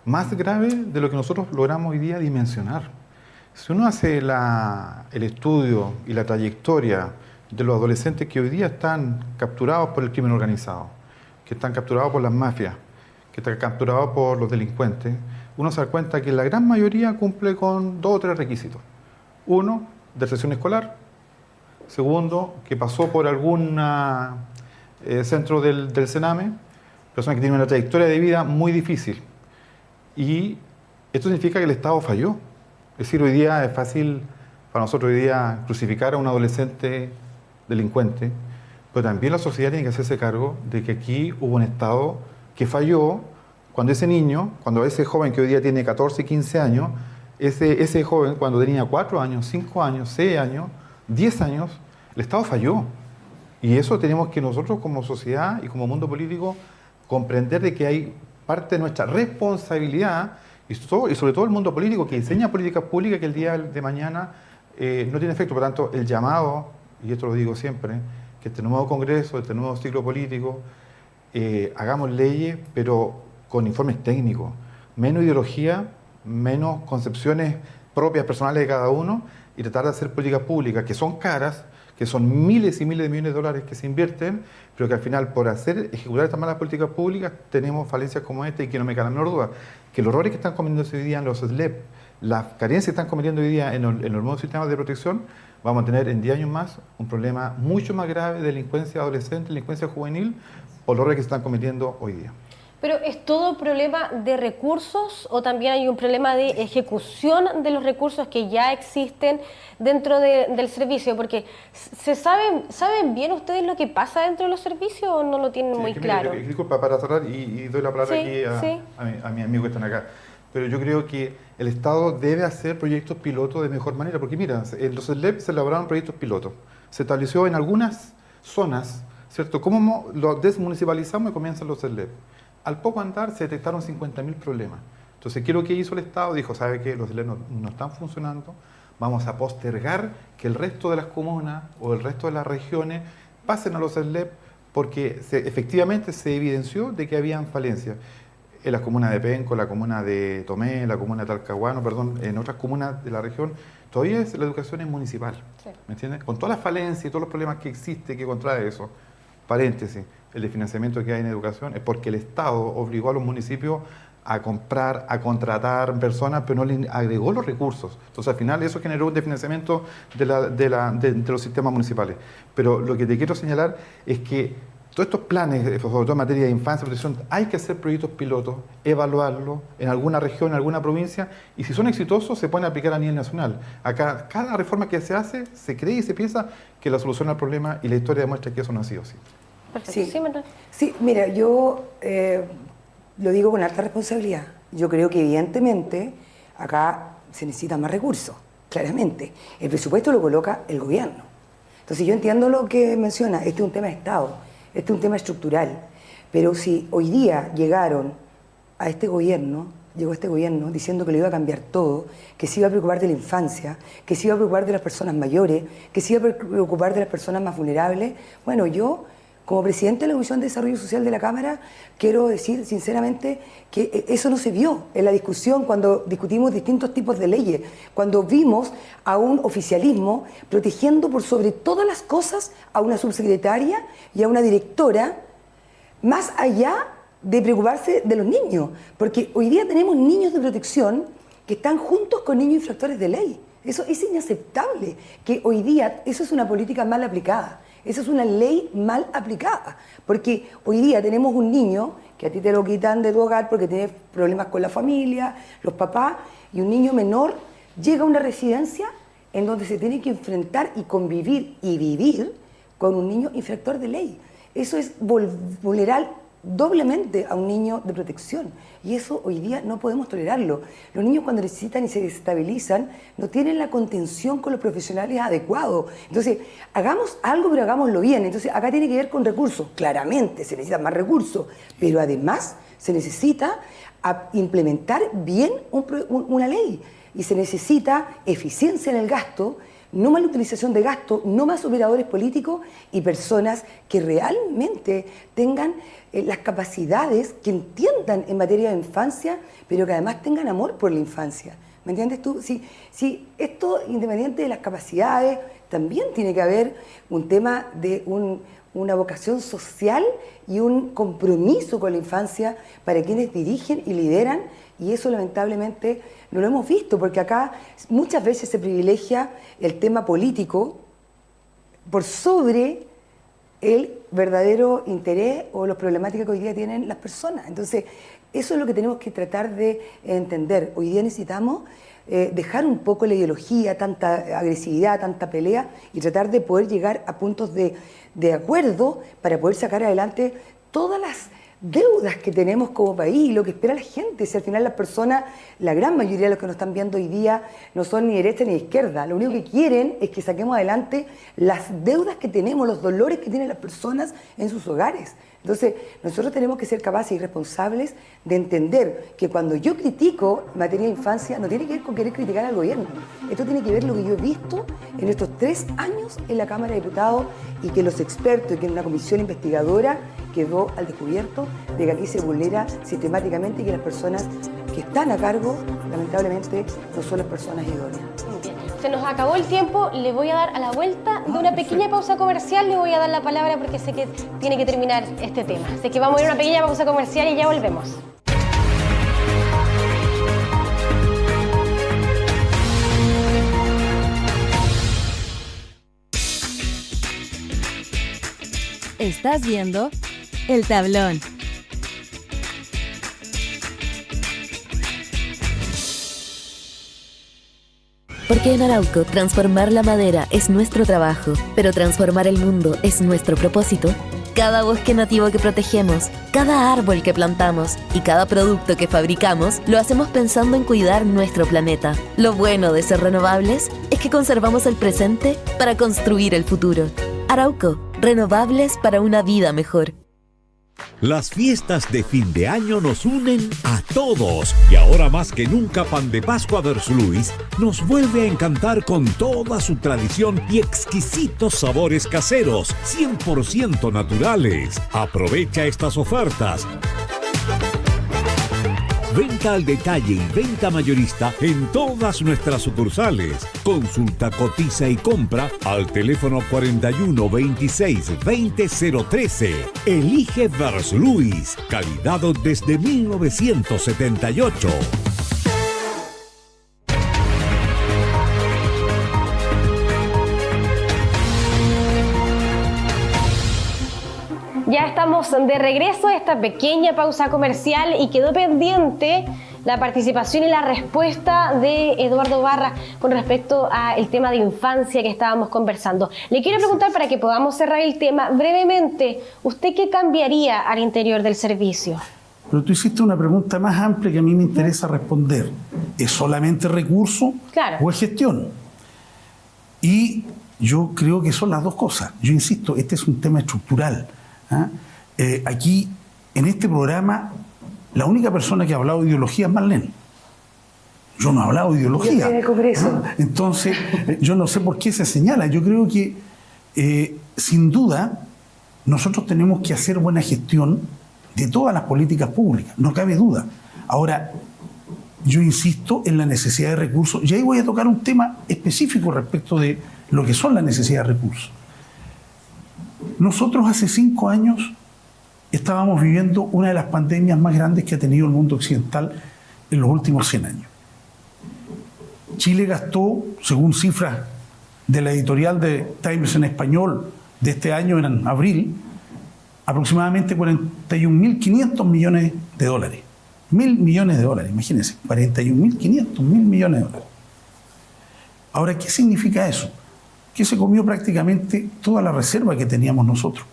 más grave de lo que nosotros logramos hoy día dimensionar. Si uno hace el estudio y la trayectoria de los adolescentes que hoy día están capturados por el crimen organizado, que están capturados por las mafias, que están capturados por los delincuentes, uno se da cuenta que la gran mayoría cumple con 2 o 3 requisitos. Uno, deserción escolar. Segundo, que pasó por algún centro del Sename, personas que tienen una trayectoria de vida muy difícil. Y esto significa que el Estado falló. Es decir, hoy día es fácil para nosotros hoy día crucificar a un adolescente delincuente, pero también la sociedad tiene que hacerse cargo de que aquí hubo un Estado que falló cuando ese niño, cuando ese joven que hoy día tiene 14, 15 años, ese joven cuando tenía 4 años, 5 años, 6 años, 10 años, el Estado falló. Y eso tenemos que nosotros como sociedad y como mundo político comprender de que hay parte de nuestra responsabilidad y sobre todo el mundo político que diseña políticas públicas que el día de mañana no tiene efecto. Por tanto, el llamado, y esto lo digo siempre, que este nuevo Congreso, este nuevo ciclo político, hagamos leyes, pero con informes técnicos, menos ideología, menos concepciones propias, personales de cada uno, y tratar de hacer políticas públicas que son caras, que son miles y miles de millones de dólares que se invierten, pero que al final por ejecutar estas malas políticas públicas tenemos falencias como esta y que no me cabe la menor duda, que los errores que están cometiendo hoy día en los SLEP, las carencias que están cometiendo hoy día en los nuevos sistemas de protección, vamos a tener en 10 años más un problema mucho más grave de delincuencia adolescente, delincuencia juvenil, por los errores que se están cometiendo hoy día. Pero ¿es todo problema de recursos o también hay un problema de ejecución de los recursos que ya existen dentro del servicio? Porque ¿saben bien ustedes lo que pasa dentro de los servicios o no lo tienen muy claro? Disculpa, para cerrar y doy la palabra Sí, aquí sí. a mis amigos que están acá. Pero yo creo que el Estado debe hacer proyectos pilotos de mejor manera, porque mira, en los SLEP se elaboraron proyectos pilotos. Se estableció en algunas zonas, ¿cierto? ¿Cómo lo desmunicipalizamos y comienzan los SLEP? Al poco andar se detectaron 50.000 problemas. Entonces, ¿qué es lo que hizo el Estado? Dijo, ¿sabe qué? Los SLEP no están funcionando, vamos a postergar que el resto de las comunas o el resto de las regiones pasen a los SLEP porque efectivamente se evidenció de que habían falencias. En las comunas de Penco, la comuna de Tomé, la comuna de Talcahuano, perdón, en otras comunas de la región, todavía la educación es municipal, Sí. ¿me entiendes? Con todas las falencias y todos los problemas que existe, que contrae eso, paréntesis, el desfinanciamiento que hay en educación es porque el Estado obligó a los municipios a comprar, a contratar personas, pero no le agregó los recursos. Entonces, al final, eso generó un desfinanciamiento de los sistemas municipales. Pero lo que te quiero señalar es que todos estos planes, sobre todo en materia de infancia y protección, hay que hacer proyectos pilotos, evaluarlos en alguna región, en alguna provincia, y si son exitosos, se pueden aplicar a nivel nacional. Acá, cada reforma que se hace, se cree y se piensa que la solución al problema, y la historia demuestra que eso no ha sido así. Perfecto. Sí. Sí, Manuel. Sí, mira, yo lo digo con alta responsabilidad. Yo creo que evidentemente acá se necesitan más recursos, claramente. El presupuesto lo coloca el gobierno. Entonces yo entiendo lo que menciona, este es un tema de Estado, este es un tema estructural. Pero si hoy día llegó este gobierno diciendo que lo iba a cambiar todo, que se iba a preocupar de la infancia, que se iba a preocupar de las personas mayores, que se iba a preocupar de las personas más vulnerables, bueno, yo, como presidente de la Comisión de Desarrollo Social de la Cámara, quiero decir sinceramente que eso no se vio en la discusión cuando discutimos distintos tipos de leyes, cuando vimos a un oficialismo protegiendo por sobre todas las cosas a una subsecretaria y a una directora, más allá de preocuparse de los niños, porque hoy día tenemos niños de protección que están juntos con niños infractores de ley. Eso es inaceptable, que hoy día eso es una política mal aplicada. Esa es una ley mal aplicada, porque hoy día tenemos un niño que a ti te lo quitan de tu hogar porque tienes problemas con la familia, los papás, y un niño menor llega a una residencia en donde se tiene que enfrentar y convivir y vivir con un niño infractor de ley. Eso es vulnerar doblemente a un niño de protección, y eso hoy día no podemos tolerarlo. Los niños, cuando necesitan y se desestabilizan, no tienen la contención con los profesionales adecuados. Entonces, hagamos algo, pero hagámoslo bien. Entonces, acá tiene que ver con recursos. Claramente se necesitan más recursos, pero además se necesita implementar bien una ley, y se necesita eficiencia en el gasto, no mala utilización de gasto, no más operadores políticos y personas que realmente tengan las capacidades, que entiendan en materia de infancia, pero que además tengan amor por la infancia. ¿Me entiendes tú? Si esto, independiente de las capacidades, también tiene que haber un tema de una vocación social y un compromiso con la infancia para quienes dirigen y lideran, y eso lamentablemente no lo hemos visto, porque acá muchas veces se privilegia el tema político por sobre el verdadero interés o las problemáticas que hoy día tienen las personas. Entonces, eso es lo que tenemos que tratar de entender. Hoy día necesitamos dejar un poco la ideología, tanta agresividad, tanta pelea, y tratar de poder llegar a puntos de acuerdo para poder sacar adelante todas las deudas que tenemos como país y lo que espera la gente. Si al final las personas, la gran mayoría de los que nos están viendo hoy día, no son ni derecha ni izquierda, lo único que quieren es que saquemos adelante las deudas que tenemos, los dolores que tienen las personas en sus hogares. Entonces, nosotros tenemos que ser capaces y responsables de entender que cuando yo critico en materia de infancia, no tiene que ver con querer criticar al gobierno. Esto tiene que ver lo que yo he visto en estos 3 años en la Cámara de Diputados, y que los expertos y que una comisión investigadora quedó al descubierto de que aquí se vulnera sistemáticamente y que las personas que están a cargo, lamentablemente, no son las personas idóneas. Muy bien. Se nos acabó el tiempo, le voy a dar a la vuelta de una pequeña pausa comercial, le voy a dar la palabra porque sé que tiene que terminar este tema. Así que vamos a ir a una pequeña pausa comercial y ya volvemos. Estás viendo El Tablón. Porque en Arauco transformar la madera es nuestro trabajo, pero transformar el mundo es nuestro propósito. Cada bosque nativo que protegemos, cada árbol que plantamos y cada producto que fabricamos lo hacemos pensando en cuidar nuestro planeta. Lo bueno de ser renovables es que conservamos el presente para construir el futuro. Arauco, renovables para una vida mejor. Las fiestas de fin de año nos unen a todos y ahora más que nunca Pan de Pascua Versluis nos vuelve a encantar con toda su tradición y exquisitos sabores caseros, 100% naturales. Aprovecha estas ofertas. Venta al detalle y venta mayorista en todas nuestras sucursales. Consulta, cotiza y compra al teléfono 41 26 20 013. Elige Versluis, calidad desde 1978. Ya estamos de regreso a esta pequeña pausa comercial y quedó pendiente la participación y la respuesta de Eduardo Barra con respecto al tema de infancia que estábamos conversando. Le quiero preguntar, para que podamos cerrar el tema brevemente, ¿usted qué cambiaría al interior del servicio? Pero tú hiciste una pregunta más amplia que a mí me interesa responder. ¿Es solamente recurso o es gestión? Y yo creo que son las dos cosas. Yo insisto, este es un tema estructural. Aquí, en este programa, la única persona que ha hablado de ideología es Marlene. Yo no he hablado de ideología. Yo estoy en el Congreso. Entonces, yo no sé por qué se señala. Yo creo que, sin duda, nosotros tenemos que hacer buena gestión de todas las políticas públicas, no cabe duda. Ahora, yo insisto en la necesidad de recursos, y ahí voy a tocar un tema específico respecto de lo que son las necesidades de recursos. Nosotros hace 5 años estábamos viviendo una de las pandemias más grandes que ha tenido el mundo occidental en los últimos 100 años. Chile gastó, según cifras de la editorial de Times en español de este año, en abril, aproximadamente 41.500 millones de dólares. 1.000 millones de dólares, imagínense, 41.500, 1.000 millones de dólares. Ahora, ¿qué significa eso? Que se comió prácticamente toda la reserva que teníamos nosotros.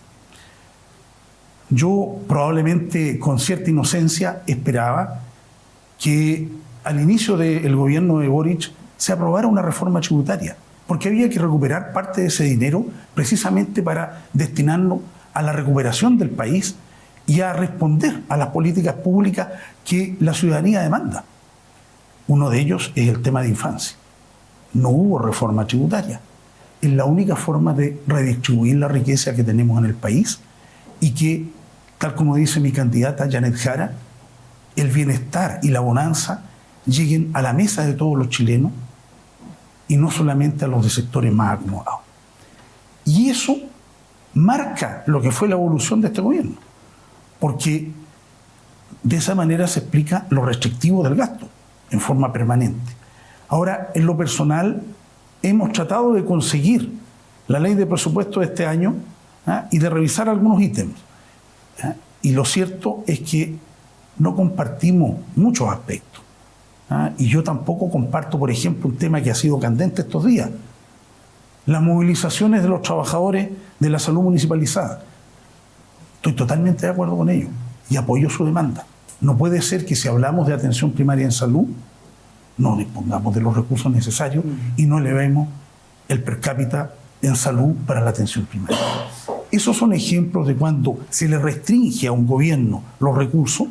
Yo, probablemente con cierta inocencia, esperaba que al inicio del gobierno de Boric se aprobara una reforma tributaria, porque había que recuperar parte de ese dinero precisamente para destinarlo a la recuperación del país y a responder a las políticas públicas que la ciudadanía demanda. Uno de ellos es el tema de infancia. No hubo reforma tributaria. Es la única forma de redistribuir la riqueza que tenemos en el país y que, tal como dice mi candidata Janet Jara, el bienestar y la bonanza lleguen a la mesa de todos los chilenos y no solamente a los de sectores más acomodados. Y eso marca lo que fue la evolución de este gobierno, porque de esa manera se explica lo restrictivo del gasto en forma permanente. Ahora, en lo personal, hemos tratado de conseguir la ley de presupuesto de este año y de revisar algunos ítems. Y lo cierto es que no compartimos muchos aspectos. Y yo tampoco comparto, por ejemplo, un tema que ha sido candente estos días: las movilizaciones de los trabajadores de la salud municipalizada. Estoy totalmente de acuerdo con ellos y apoyo su demanda. No puede ser que, si hablamos de atención primaria en salud, no dispongamos de los recursos necesarios y no elevemos el per cápita en salud para la atención primaria. Esos son ejemplos de cuando se le restringe a un gobierno los recursos,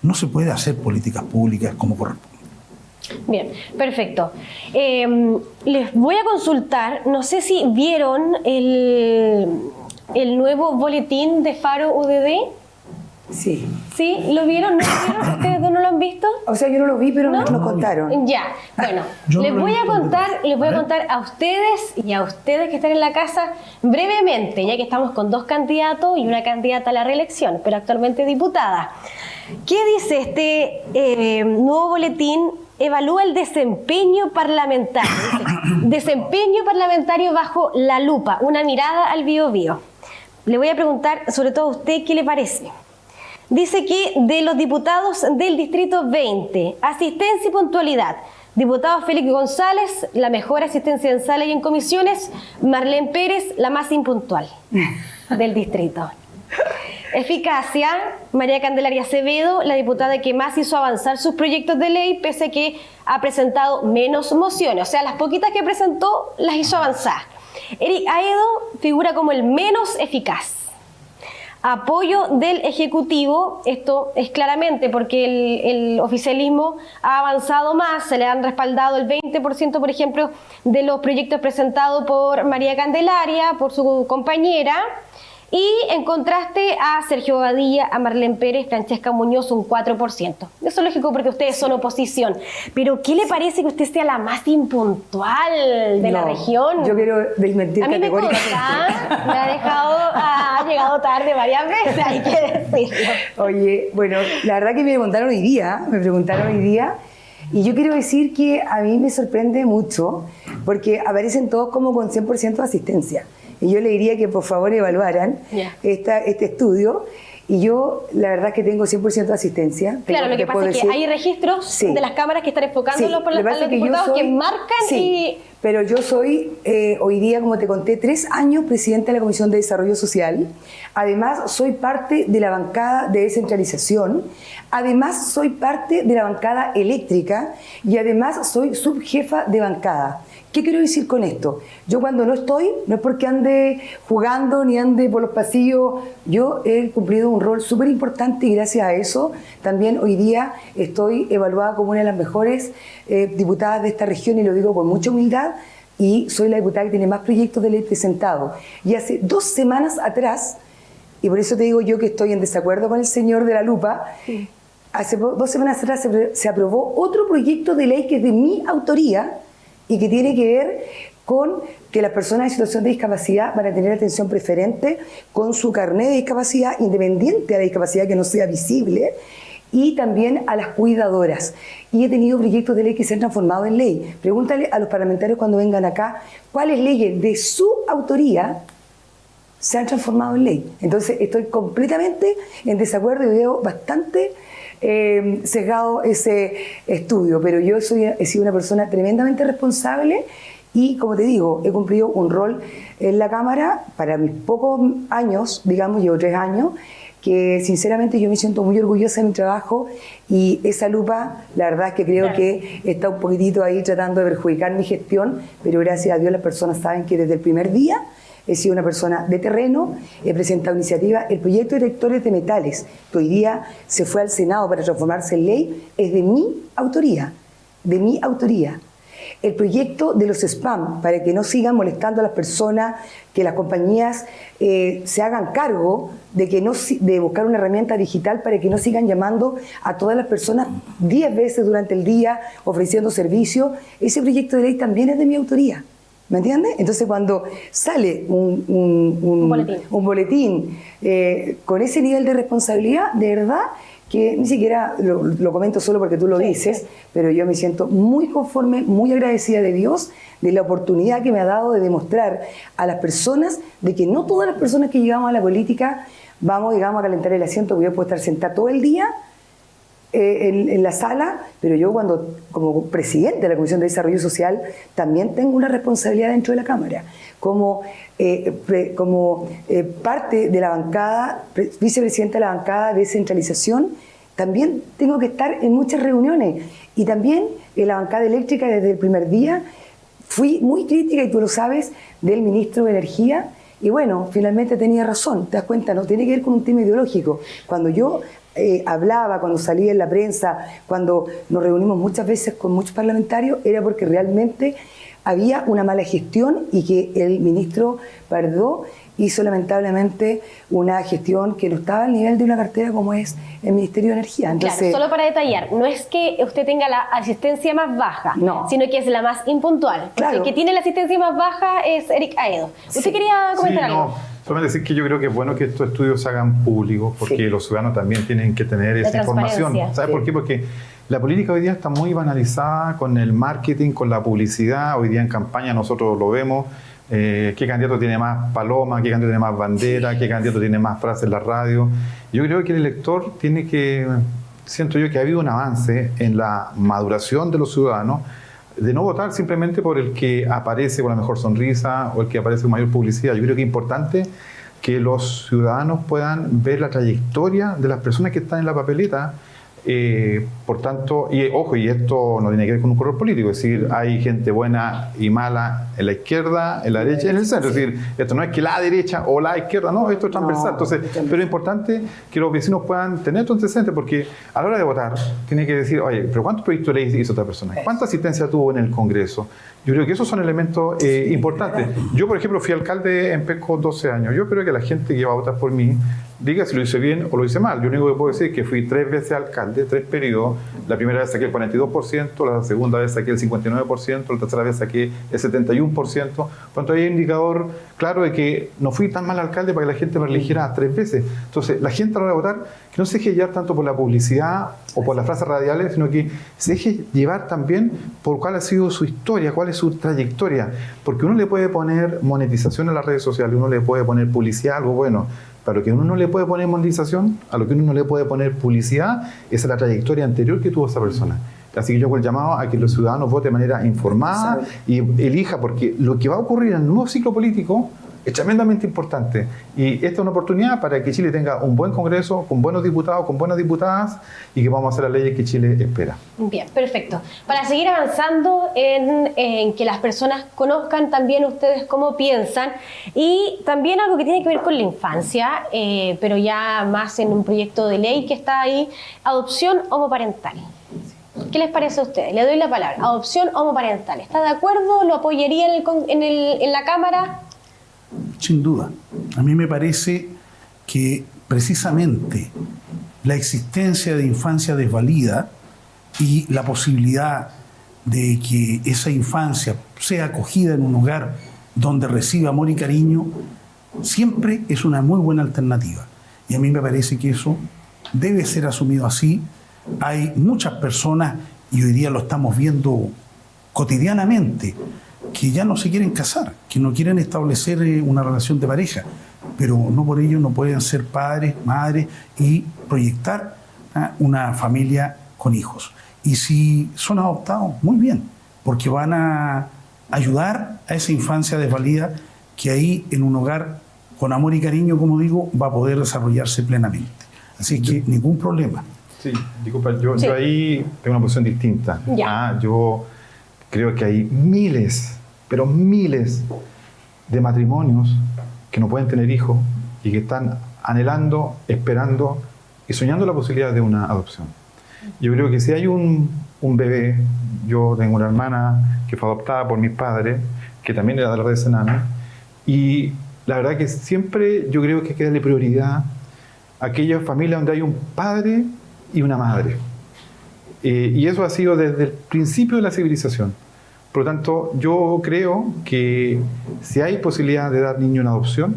no se puede hacer políticas públicas como corresponde. Bien, perfecto. Les voy a consultar, no sé si vieron el nuevo boletín de Faro UDD. Sí. ¿Sí? ¿Lo vieron? ¿No lo vieron? ¿Ustedes no lo han han visto? O sea, yo no lo vi, pero ¿No? nos contaron. Ya, bueno, Yo les no lo voy he a visto contar, tampoco. les voy a A ver. contar a ustedes y a ustedes que están en la casa brevemente, ya que estamos con 2 candidatos y una candidata a la reelección, pero actualmente diputada. ¿Qué dice este nuevo boletín? Evalúa el desempeño parlamentario. Dice, desempeño parlamentario bajo la lupa, una mirada al Biobío. Le voy a preguntar, sobre todo a usted, ¿qué le parece? Dice que de los diputados del Distrito 20, asistencia y puntualidad, diputado Félix González, la mejor asistencia en sala y en comisiones, Marlene Pérez, la más impuntual del distrito. Eficacia, María Candelaria Acevedo, la diputada que más hizo avanzar sus proyectos de ley, pese a que ha presentado menos mociones. O sea, las poquitas que presentó las hizo avanzar. Eric Aedo figura como el menos eficaz. Apoyo del Ejecutivo, esto es claramente porque el oficialismo ha avanzado más, se le han respaldado el 20%, por ejemplo, de los proyectos presentados por María Candelaria, por su compañera, y en contraste a Sergio Badilla, a Marlene Pérez, Francesca Muñoz, un 4%. Eso es lógico porque ustedes son oposición. Pero ¿qué le parece que usted sea la más impuntual de la región? Yo quiero desmentir A mí me categóricamente. consta, me ha llegado tarde varias veces, hay que decirlo. Oye, bueno, la verdad que me preguntaron hoy día, y yo quiero decir que a mí me sorprende mucho, porque aparecen todos como con 100% de asistencia. Y yo le diría que por favor evaluaran este estudio. Y yo, la verdad es que tengo 100% de asistencia. Claro, lo que pasa es que hay registros de las cámaras que están enfocando a los diputados que marcan y... Pero yo soy hoy día, como te conté, 3 años presidenta de la Comisión de Desarrollo Social. Además, soy parte de la bancada de descentralización. Además, soy parte de la bancada eléctrica. Y además, soy subjefa de bancada. ¿Qué quiero decir con esto? Yo cuando no estoy, no es porque ande jugando ni ande por los pasillos, yo he cumplido un rol súper importante y gracias a eso también hoy día estoy evaluada como una de las mejores diputadas de esta región y lo digo con mucha humildad y soy la diputada que tiene más proyectos de ley presentados. Y hace 2 semanas atrás, y por eso te digo yo que estoy en desacuerdo con el señor de la lupa, hace 2 semanas atrás se aprobó otro proyecto de ley que es de mi autoría, y que tiene que ver con que las personas en situación de discapacidad van a tener atención preferente con su carnet de discapacidad, independiente a la discapacidad que no sea visible, y también a las cuidadoras. Y he tenido proyectos de ley que se han transformado en ley. Pregúntale a los parlamentarios cuando vengan acá cuáles leyes de su autoría se han transformado en ley. Entonces estoy completamente en desacuerdo y veo bastante sesgado ese estudio, pero yo he sido una persona tremendamente responsable y, como te digo, he cumplido un rol en la Cámara para mis pocos años, digamos, llevo 3 años, que sinceramente yo me siento muy orgullosa de mi trabajo y esa lupa, la verdad es que creo que está un poquitito ahí tratando de perjudicar mi gestión, pero gracias a Dios las personas saben que desde el primer día he sido una persona de terreno, he presentado iniciativas. El proyecto de directores de metales, que hoy día se fue al Senado para transformarse en ley, es de mi autoría, El proyecto de los spam, para que no sigan molestando a las personas, que las compañías se hagan cargo de buscar una herramienta digital para que no sigan llamando a todas las personas 10 veces durante el día ofreciendo servicios. Ese proyecto de ley también es de mi autoría. ¿Me entiendes? Entonces cuando sale un boletín con ese nivel de responsabilidad, de verdad que ni siquiera lo comento solo porque tú lo dices, pero yo me siento muy conforme, muy agradecida de Dios, de la oportunidad que me ha dado de demostrar a las personas de que no todas las personas que llegamos a la política vamos, digamos, a calentar el asiento, porque yo puedo estar sentada todo el día en la sala, pero yo como presidente de la Comisión de Desarrollo Social también tengo una responsabilidad dentro de la Cámara, como parte de la bancada, vicepresidenta de la bancada de descentralización, también tengo que estar en muchas reuniones y también en la bancada eléctrica desde el primer día fui muy crítica, y tú lo sabes, del ministro de Energía. Y bueno, finalmente tenía razón, te das cuenta, no tiene que ver con un tema ideológico. Cuando yo hablaba, cuando salía en la prensa, cuando nos reunimos muchas veces con muchos parlamentarios, era porque realmente había una mala gestión y que el ministro Pardo hizo lamentablemente una gestión que no estaba al nivel de una cartera como es el Ministerio de Energía. Entonces, claro, solo para detallar, no es que usted tenga la asistencia más baja, no, sino que es la más impuntual. Porque el que tiene la asistencia más baja es Eric Aedo. ¿Usted quería comentar algo? No, solamente decir que yo creo que es bueno que estos estudios se hagan públicos, porque los ciudadanos también tienen que tener esa información. ¿Sabes por qué? Porque la política hoy día está muy banalizada con el marketing, con la publicidad. Hoy día en campaña nosotros lo vemos. ¿Qué candidato tiene más paloma? ¿Qué candidato tiene más bandera? ¿Qué candidato tiene más frases en la radio? Yo creo que el elector tiene que, siento yo que ha habido un avance en la maduración de los ciudadanos, de no votar simplemente por el que aparece con la mejor sonrisa o el que aparece con mayor publicidad. Yo creo que es importante que los ciudadanos puedan ver la trayectoria de las personas que están en la papeleta. Por tanto, y ojo, y esto no tiene que ver con un color político, es decir, hay gente buena y mala en la izquierda, en la derecha y en el centro. Es decir, esto no es que la derecha o la izquierda, no, esto es transversal. Entonces, pero es importante que los vecinos puedan tener esto antecedente, porque a la hora de votar, tiene que decir, oye, pero ¿cuántos proyectos de ley hizo otra persona? ¿Cuánta asistencia tuvo en el Congreso? Yo creo que esos son elementos importantes. Yo, por ejemplo, fui alcalde en Penco 12 años. Yo espero que la gente que va a votar por mí diga si lo hice bien o lo hice mal. Yo lo único que puedo decir es que fui 3 veces alcalde, 3 periodos. La primera vez saqué el 42%, la segunda vez saqué el 59%, la tercera vez saqué el 71%. Por tanto, hay un indicador claro de que no fui tan mal alcalde para que la gente me eligiera 3 veces. Entonces, la gente a la hora de votar, que no se deje llevar tanto por la publicidad o por las frases radiales, sino que se deje llevar también por cuál ha sido su historia, cuál es su trayectoria. Porque uno le puede poner monetización en las redes sociales, uno le puede poner publicidad, algo bueno. Para lo que uno no le puede poner monetización, a lo que uno no le puede poner publicidad, esa es la trayectoria anterior que tuvo esa persona. Así que yo hago el llamado a que los ciudadanos voten de manera informada y elija, porque lo que va a ocurrir en el nuevo ciclo político es tremendamente importante. Y esta es una oportunidad para que Chile tenga un buen Congreso, con buenos diputados, con buenas diputadas, y que vamos a hacer las leyes que Chile espera. Bien, perfecto. Para seguir avanzando en que las personas conozcan también ustedes cómo piensan, y también algo que tiene que ver con la infancia, pero ya más en un proyecto de ley que está ahí, adopción homoparental. ¿Qué les parece a ustedes? Le doy la palabra. Adopción homoparental. ¿Está de acuerdo? ¿Lo apoyaría en la Cámara? Sin duda. A mí me parece que precisamente la existencia de infancia desvalida y la posibilidad de que esa infancia sea acogida en un hogar donde reciba amor y cariño siempre es una muy buena alternativa. Y a mí me parece que eso debe ser asumido así. Hay muchas personas, y hoy día lo estamos viendo cotidianamente, que ya no se quieren casar, que no quieren establecer una relación de pareja, pero no por ello no pueden ser padres, madres y proyectar una familia con hijos. Y si son adoptados, muy bien, porque van a ayudar a esa infancia desvalida que ahí en un hogar con amor y cariño, como digo, va a poder desarrollarse plenamente. Así que ningún problema. Sí, disculpa, yo ahí tengo una posición distinta. Yo creo que hay miles, pero miles de matrimonios que no pueden tener hijos y que están anhelando, esperando y soñando la posibilidad de una adopción. Yo creo que si hay un bebé, yo tengo una hermana que fue adoptada por mis padres, que también era de la red Sename, y la verdad que siempre yo creo que hay que darle prioridad a aquellas familias donde hay un padre y una madre. Y eso ha sido desde el principio de la civilización. Por lo tanto, yo creo que si hay posibilidad de dar niño en adopción,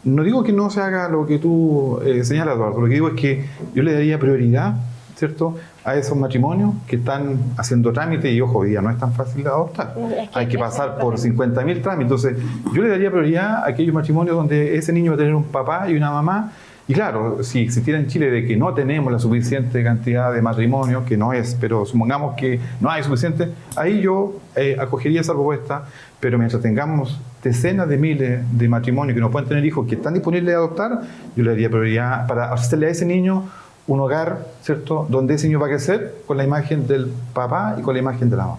no digo que no se haga lo que tú señalas, Eduardo, lo que digo es que yo le daría prioridad, ¿cierto?, a esos matrimonios que están haciendo trámites, y ojo, hoy día no es tan fácil de adoptar. Hay que pasar por 50.000 trámites. Entonces, yo le daría prioridad a aquellos matrimonios donde ese niño va a tener un papá y una mamá. Y claro, si existiera en Chile de que no tenemos la suficiente cantidad de matrimonios, que no es, pero supongamos que no hay suficiente, ahí yo acogería esa propuesta, pero mientras tengamos decenas de miles de matrimonios que no pueden tener hijos, que están disponibles de adoptar, yo le daría prioridad para hacerle a ese niño un hogar, ¿cierto?, donde ese niño va a crecer con la imagen del papá y con la imagen de la mamá.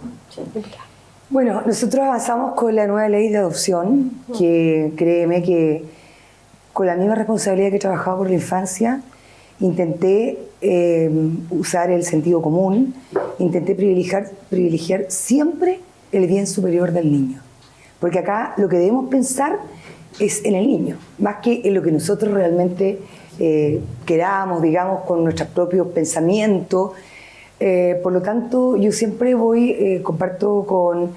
Bueno, nosotros avanzamos con la nueva ley de adopción, que créeme que con la misma responsabilidad que he trabajado por la infancia, intenté usar el sentido común, intenté privilegiar siempre el bien superior del niño. Porque acá lo que debemos pensar es en el niño, más que en lo que nosotros realmente queramos, digamos, con nuestros propios pensamientos. Por lo tanto, yo siempre comparto con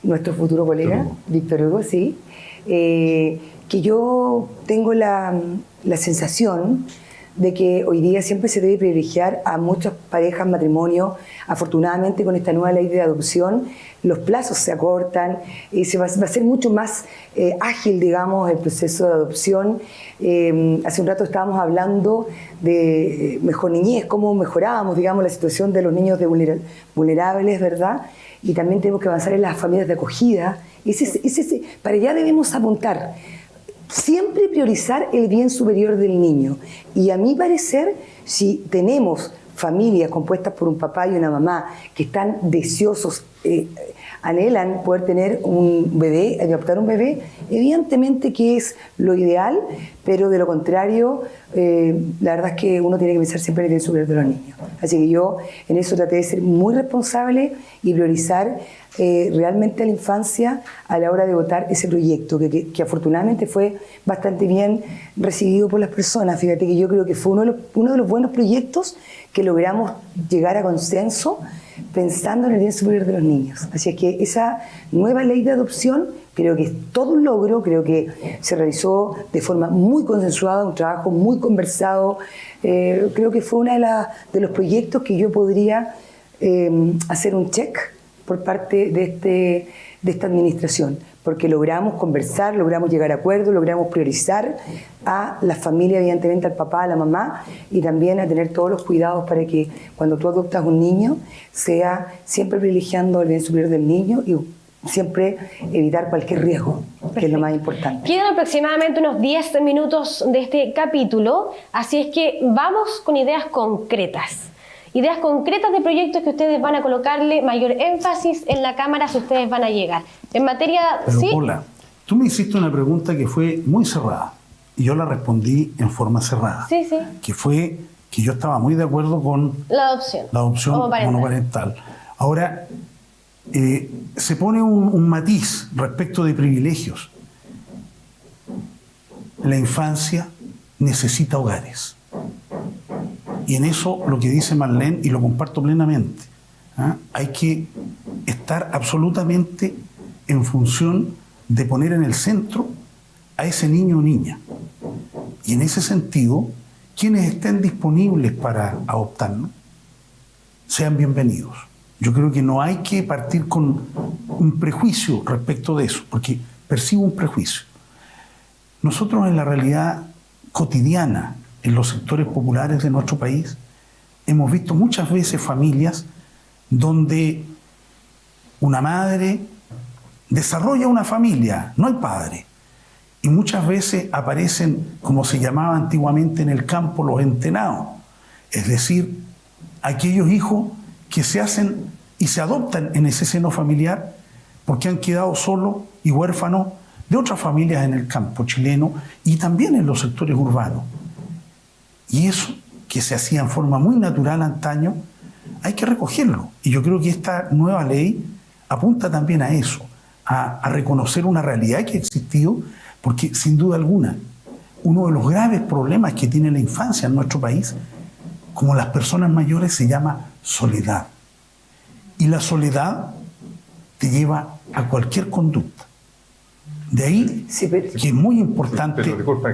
nuestro futuro colega, Víctor Hugo, sí, que yo tengo la sensación de que hoy día siempre se debe privilegiar a muchas parejas, matrimonios. Afortunadamente, con esta nueva ley de adopción, los plazos se acortan y va a ser mucho más ágil, digamos, el proceso de adopción. Hace un rato estábamos hablando de mejor niñez, cómo mejorábamos, digamos, la situación de los niños vulnerables, ¿verdad? Y también tenemos que avanzar en las familias de acogida. Para allá debemos apuntar. Siempre priorizar el bien superior del niño. Y a mi parecer, si tenemos familias compuestas por un papá y una mamá que están deseosos, anhelan poder tener un bebé, adoptar un bebé, evidentemente que es lo ideal, pero de lo contrario, la verdad es que uno tiene que pensar siempre en el bien superior de los niños. Así que yo en eso traté de ser muy responsable y priorizar realmente a la infancia a la hora de votar ese proyecto, que afortunadamente fue bastante bien recibido por las personas. Fíjate que yo creo que fue uno de los buenos proyectos que logramos llegar a consenso pensando en el bien superior de los niños. Así es que esa nueva ley de adopción creo que es todo un logro, creo que se realizó de forma muy consensuada, un trabajo muy conversado. Creo que fue uno de los proyectos que yo podría hacer un check por parte de esta administración, porque logramos conversar, logramos llegar a acuerdos, logramos priorizar a la familia, evidentemente al papá, a la mamá, y también a tener todos los cuidados para que cuando tú adoptas un niño sea siempre privilegiando el bien superior del niño y siempre evitar cualquier riesgo, que es lo más importante. Quedan aproximadamente unos 10 minutos de este capítulo, así es que vamos con ideas concretas. Ideas concretas de proyectos que ustedes van a colocarle mayor énfasis en la Cámara si ustedes van a llegar. En materia... Pero, ¿sí? Paula, tú me hiciste una pregunta que fue muy cerrada y yo la respondí en forma cerrada. Sí, sí. Que fue que yo estaba muy de acuerdo con La adopción. la adopción monoparental. Ahora, se pone un matiz respecto de privilegios. La infancia necesita hogares. Y en eso lo que dice Marlene, y lo comparto plenamente, hay que estar absolutamente en función de poner en el centro a ese niño o niña. Y en ese sentido, quienes estén disponibles para adoptarnos, sean bienvenidos. Yo creo que no hay que partir con un prejuicio respecto de eso, porque percibo un prejuicio. Nosotros en la realidad cotidiana, en los sectores populares de nuestro país, hemos visto muchas veces familias donde una madre desarrolla una familia, no hay padre, y muchas veces aparecen, como se llamaba antiguamente en el campo, los entenados, es decir, aquellos hijos que se hacen y se adoptan en ese seno familiar porque han quedado solos y huérfanos de otras familias en el campo chileno y también en los sectores urbanos. Y eso, que se hacía en forma muy natural antaño, hay que recogerlo. Y yo creo que esta nueva ley apunta también a eso, a reconocer una realidad que ha existido, porque sin duda alguna, uno de los graves problemas que tiene la infancia en nuestro país, como las personas mayores, se llama soledad. Y la soledad te lleva a cualquier conducta. De ahí que es muy importante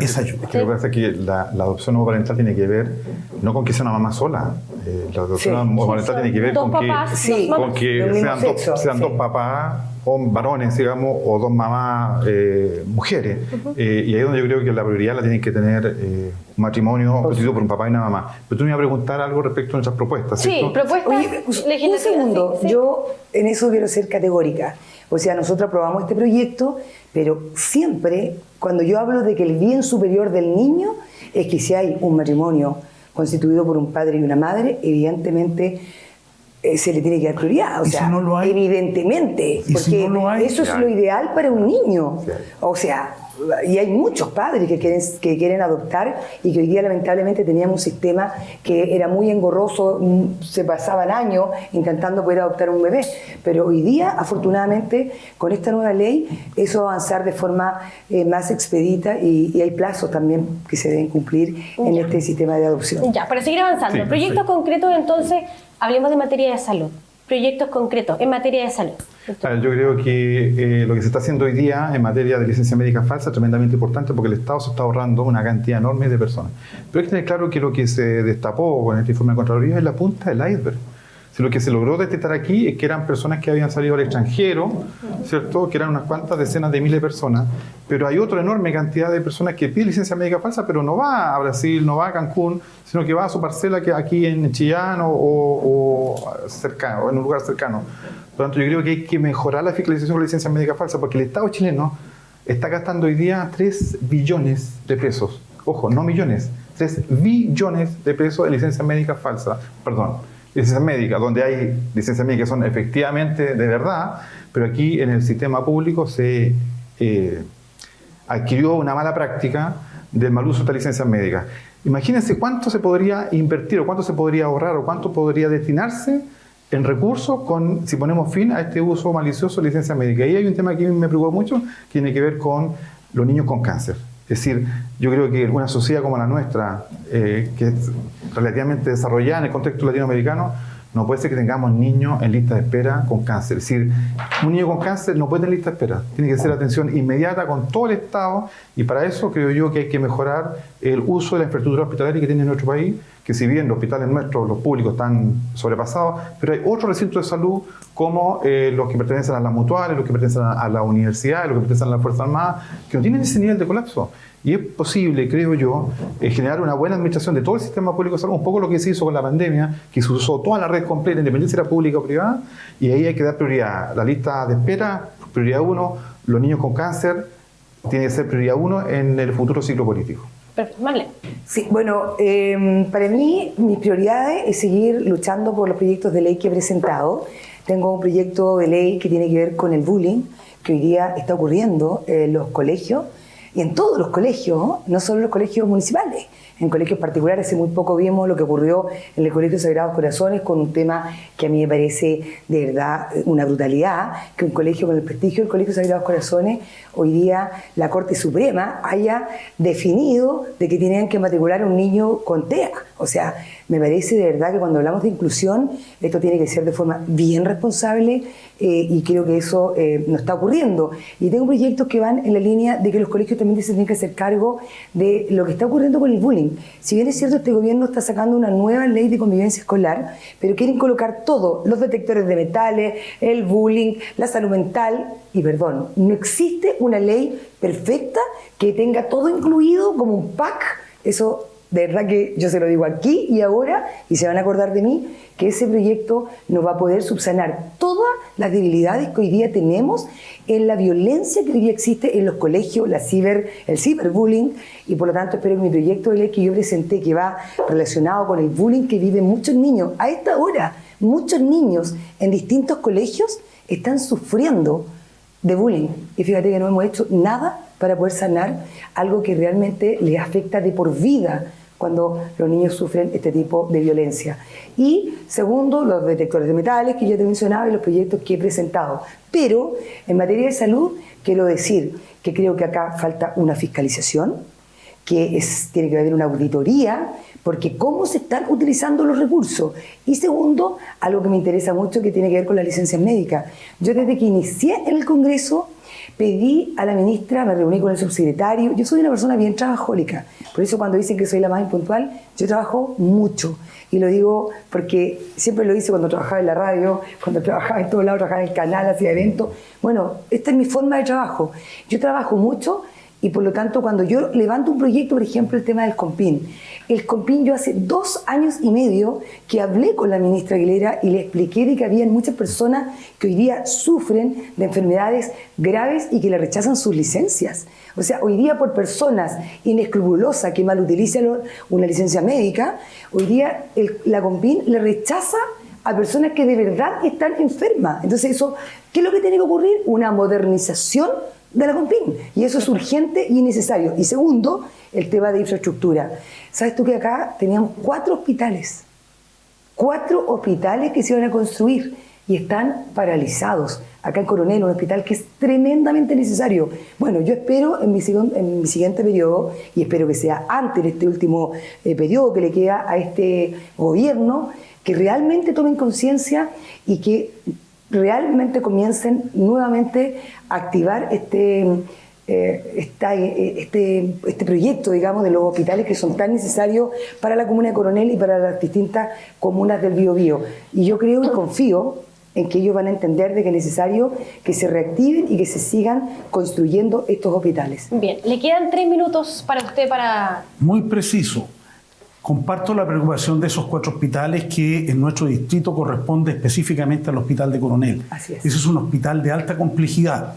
esa ayuda. Es que lo que pasa es que la adopción homoparental tiene que ver no con que sea una mamá sola. La adopción homoparental tiene que ver con que sean dos papás, o varones, digamos, o dos mamás mujeres. Y ahí es donde yo creo que la prioridad la tienen que tener un matrimonio constituido por un papá y una mamá. Pero tú me ibas a preguntar algo respecto a nuestras propuestas, ¿cierto? Sí, propuestas legislativas. Un segundo, sí. Yo en eso quiero ser categórica. O sea, nosotros aprobamos este proyecto, pero siempre, cuando yo hablo de que el bien superior del niño es que si hay un matrimonio constituido por un padre y una madre, evidentemente se le tiene que dar prioridad, o ¿Y sea, si no lo hay? evidentemente, ¿Y si porque no lo hay? eso es lo ideal para un niño, o sea, y hay muchos padres que quieren adoptar y que hoy día lamentablemente teníamos un sistema que era muy engorroso, se pasaban años intentando poder adoptar un bebé, pero hoy día afortunadamente con esta nueva ley eso va a avanzar de forma más expedita y hay plazos también que se deben cumplir en este sistema de adopción. Ya, para seguir avanzando, Sí, proyectos concretos, entonces, hablemos de materia de salud. Proyectos concretos en materia de salud. Yo creo que lo que se está haciendo hoy día en materia de licencia médica falsa es tremendamente importante porque el Estado se está ahorrando una cantidad enorme de personas. Pero hay que tener claro que lo que se destapó con este informe de Contraloría es la punta del iceberg. Si lo que se logró detectar aquí es que eran personas que habían salido al extranjero, ¿cierto? Que eran unas cuantas decenas de miles de personas, pero hay otra enorme cantidad de personas que piden licencia médica falsa, pero no va a Brasil, no va a Cancún, sino que va a su parcela que aquí en Chillán o cercano, o en un lugar cercano. Por lo tanto, yo creo que hay que mejorar la fiscalización de la licencia médica falsa, porque el Estado chileno está gastando hoy día 3 billones de pesos. Ojo, no millones, 3 billones de pesos en licencia médica falsa. Licencias médicas, donde hay licencias médicas que son efectivamente de verdad, pero aquí en el sistema público se adquirió una mala práctica del mal uso de estas licencias médicas. Imagínense cuánto se podría invertir o cuánto se podría ahorrar o cuánto podría destinarse en recursos si ponemos fin a este uso malicioso de licencias médicas. Y hay un tema que a mí me preocupa mucho, que tiene que ver con los niños con cáncer. Es decir, yo creo que una sociedad como la nuestra, que es relativamente desarrollada en el contexto latinoamericano, no puede ser que tengamos niños en lista de espera con cáncer. Es decir, un niño con cáncer no puede tener lista de espera. Tiene que ser atención inmediata con todo el Estado y para eso creo yo que hay que mejorar el uso de la infraestructura hospitalaria que tiene nuestro país, que si bien los hospitales nuestros, los públicos, están sobrepasados, pero hay otros recintos de salud como los que pertenecen a las mutuales, los que pertenecen a la universidad, los que pertenecen a las Fuerzas Armadas, que no tienen ese nivel de colapso. Y es posible, creo yo, generar una buena administración de todo el sistema público de salud, un poco lo que se hizo con la pandemia, que se usó toda la red completa, independiente si era pública o privada, y ahí hay que dar prioridad. La lista de espera, prioridad 1, los niños con cáncer, tiene que ser prioridad 1 en el futuro ciclo político. Marlene. Sí, bueno, para mí mis prioridades es seguir luchando por los proyectos de ley que he presentado. Tengo un proyecto de ley que tiene que ver con el bullying, que hoy día está ocurriendo en los colegios, y en todos los colegios, no solo en los colegios municipales. En colegios particulares, hace muy poco vimos lo que ocurrió en el Colegio Sagrados Corazones con un tema que a mí me parece de verdad una brutalidad, que un colegio con el prestigio del Colegio Sagrados Corazones, hoy día la Corte Suprema haya definido de que tenían que matricular a un niño con TEA. O sea, me parece de verdad que cuando hablamos de inclusión, esto tiene que ser de forma bien responsable y creo que eso no está ocurriendo. Y tengo proyectos que van en la línea de que los colegios también se tienen que hacer cargo de lo que está ocurriendo con el bullying. Si bien es cierto, este gobierno está sacando una nueva ley de convivencia escolar, pero quieren colocar todo, los detectores de metales, el bullying, la salud mental, y perdón, no existe una ley perfecta que tenga todo incluido como un pack. Eso de verdad que yo se lo digo aquí y ahora, y se van a acordar de mí, que ese proyecto nos va a poder subsanar todas las debilidades que hoy día tenemos en la violencia que hoy día existe en los colegios, el ciberbullying, y por lo tanto espero que mi proyecto de ley que yo presenté, que va relacionado con el bullying que viven muchos niños, a esta hora, muchos niños en distintos colegios están sufriendo de bullying. Y fíjate que no hemos hecho nada para poder sanar algo que realmente les afecta de por vida cuando los niños sufren este tipo de violencia. Y segundo, los detectores de metales que ya te mencionaba y los proyectos que he presentado. Pero en materia de salud, quiero decir que creo que acá falta una fiscalización, tiene que haber una auditoría, porque cómo se están utilizando los recursos. Y segundo, algo que me interesa mucho que tiene que ver con las licencias médicas. Yo desde que inicié en el Congreso pedí a la ministra, me reuní con el subsecretario, yo soy una persona bien trabajólica, por eso cuando dicen que soy la más impuntual, yo trabajo mucho. Y lo digo porque siempre lo hice cuando trabajaba en la radio, cuando trabajaba en todos lados, trabajaba en el canal, hacía eventos. Bueno, esta es mi forma de trabajo. Yo trabajo mucho y por lo tanto cuando yo levanto un proyecto, por ejemplo, el tema del COMPIN. El COMPIN yo hace 2 años y medio que hablé con la ministra Aguilera y le expliqué de que había muchas personas que hoy día sufren de enfermedades graves y que le rechazan sus licencias. O sea, hoy día por personas inescrupulosas que mal utilizan una licencia médica, hoy día la COMPIN le rechaza a personas que de verdad están enfermas. Entonces eso, ¿qué es lo que tiene que ocurrir? Una modernización de la Compin, y eso es urgente y necesario. Y segundo, el tema de infraestructura. ¿Sabes tú que acá teníamos 4 hospitales? 4 hospitales que se iban a construir y están paralizados. Acá en Coronel, un hospital que es tremendamente necesario. Bueno, yo espero en mi siguiente periodo, y espero que sea antes de este último periodo que le queda a este gobierno, que realmente tomen conciencia y que realmente comiencen nuevamente a activar este proyecto, digamos, de los hospitales que son tan necesarios para la comuna de Coronel y para las distintas comunas del Biobío. Y yo creo y confío en que ellos van a entender de que es necesario que se reactiven y que se sigan construyendo estos hospitales. Bien, le quedan 3 minutos para usted para... Muy preciso. Comparto la preocupación de esos 4 hospitales que en nuestro distrito corresponde específicamente al Hospital de Coronel. Así es. Ese es un hospital de alta complejidad.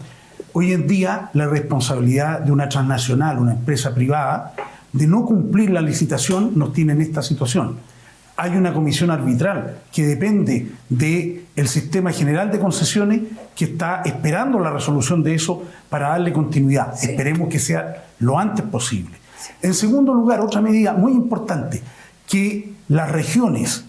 Hoy en día la responsabilidad de una transnacional, una empresa privada, de no cumplir la licitación nos tiene en esta situación. Hay una comisión arbitral que depende del Sistema General de Concesiones que está esperando la resolución de eso para darle continuidad. Sí. Esperemos que sea lo antes posible. Sí. En segundo lugar, otra medida muy importante, que las regiones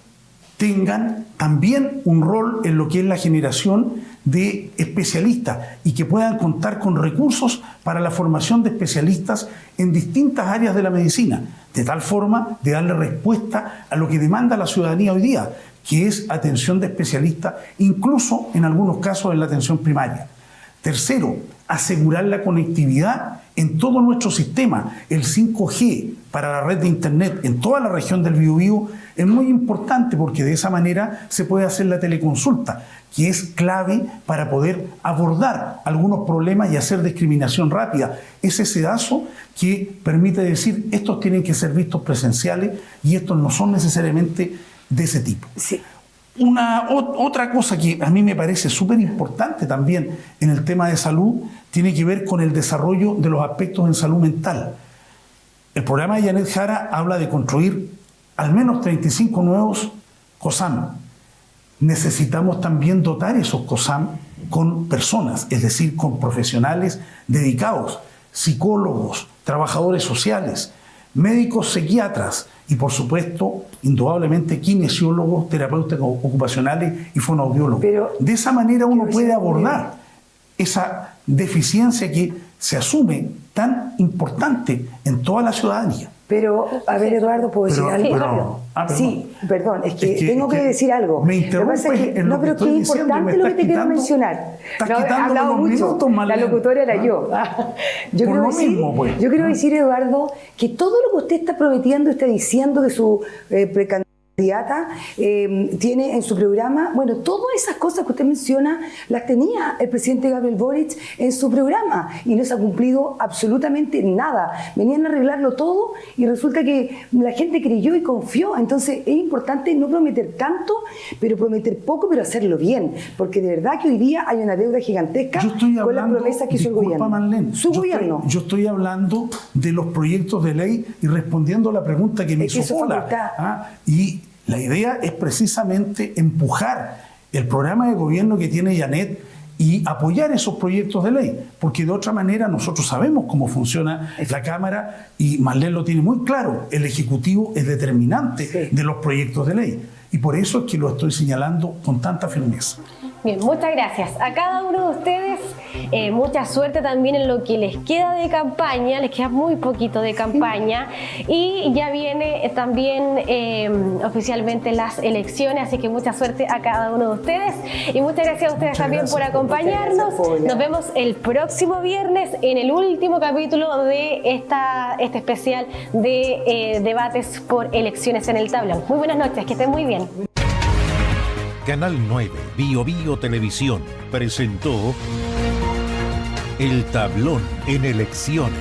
tengan también un rol en lo que es la generación de especialistas y que puedan contar con recursos para la formación de especialistas en distintas áreas de la medicina, de tal forma de darle respuesta a lo que demanda la ciudadanía hoy día, que es atención de especialistas, incluso en algunos casos en la atención primaria. Tercero, asegurar la conectividad en todo nuestro sistema. El 5G para la red de Internet en toda la región del Biobío es muy importante porque de esa manera se puede hacer la teleconsulta, que es clave para poder abordar algunos problemas y hacer discriminación rápida. Ese sedazo que permite decir, estos tienen que ser vistos presenciales y estos no son necesariamente de ese tipo. Sí. Otra cosa que a mí me parece súper importante también en el tema de salud tiene que ver con el desarrollo de los aspectos en salud mental. El programa de Janet Jara habla de construir al menos 35 nuevos COSAM. Necesitamos también dotar esos COSAM con personas, es decir, con profesionales dedicados, psicólogos, trabajadores sociales, médicos psiquiatras y, por supuesto, indudablemente, kinesiólogos, terapeutas ocupacionales y fonoaudiólogos. Pero de esa manera uno puede abordar esa deficiencia que se asume tan importante en toda la ciudadanía. Pero, a ver, Eduardo, ¿puedo decir algo? Sí, perdón, es que tengo que decir algo. Me interrumpes en lo que pero qué importante lo que te quiero mencionar. No, he hablado mucho, la locutora era yo. Yo quiero decir, Eduardo, que todo lo que usted está prometiendo, está diciendo de su precandidata, tiene en su programa, bueno, todas esas cosas que usted menciona las tenía el presidente Gabriel Boric en su programa y no se ha cumplido absolutamente nada. Venían a arreglarlo todo y resulta que la gente creyó y confió. Entonces es importante no prometer tanto, pero prometer poco, pero hacerlo bien, porque de verdad que hoy día hay una deuda gigantesca con las promesas que hizo el gobierno. Marlene, yo estoy hablando de los proyectos de ley y respondiendo a la pregunta que me hizo Pola. Y la idea es precisamente empujar el programa de gobierno que tiene Janet y apoyar esos proyectos de ley, porque de otra manera nosotros sabemos cómo funciona la Cámara y Marlene lo tiene muy claro, el Ejecutivo es determinante de los proyectos de ley y por eso es que lo estoy señalando con tanta firmeza. Bien, muchas gracias a cada uno de ustedes, mucha suerte también en lo que les queda de campaña, les queda muy poquito de campaña y ya viene también oficialmente las elecciones, así que mucha suerte a cada uno de ustedes y muchas gracias a ustedes también por acompañarnos. Nos vemos el próximo viernes en el último capítulo de este especial de debates por elecciones en el tablón. Muy buenas noches, que estén muy bien. Canal 9, Biobío Televisión, presentó El Tablón en Elecciones.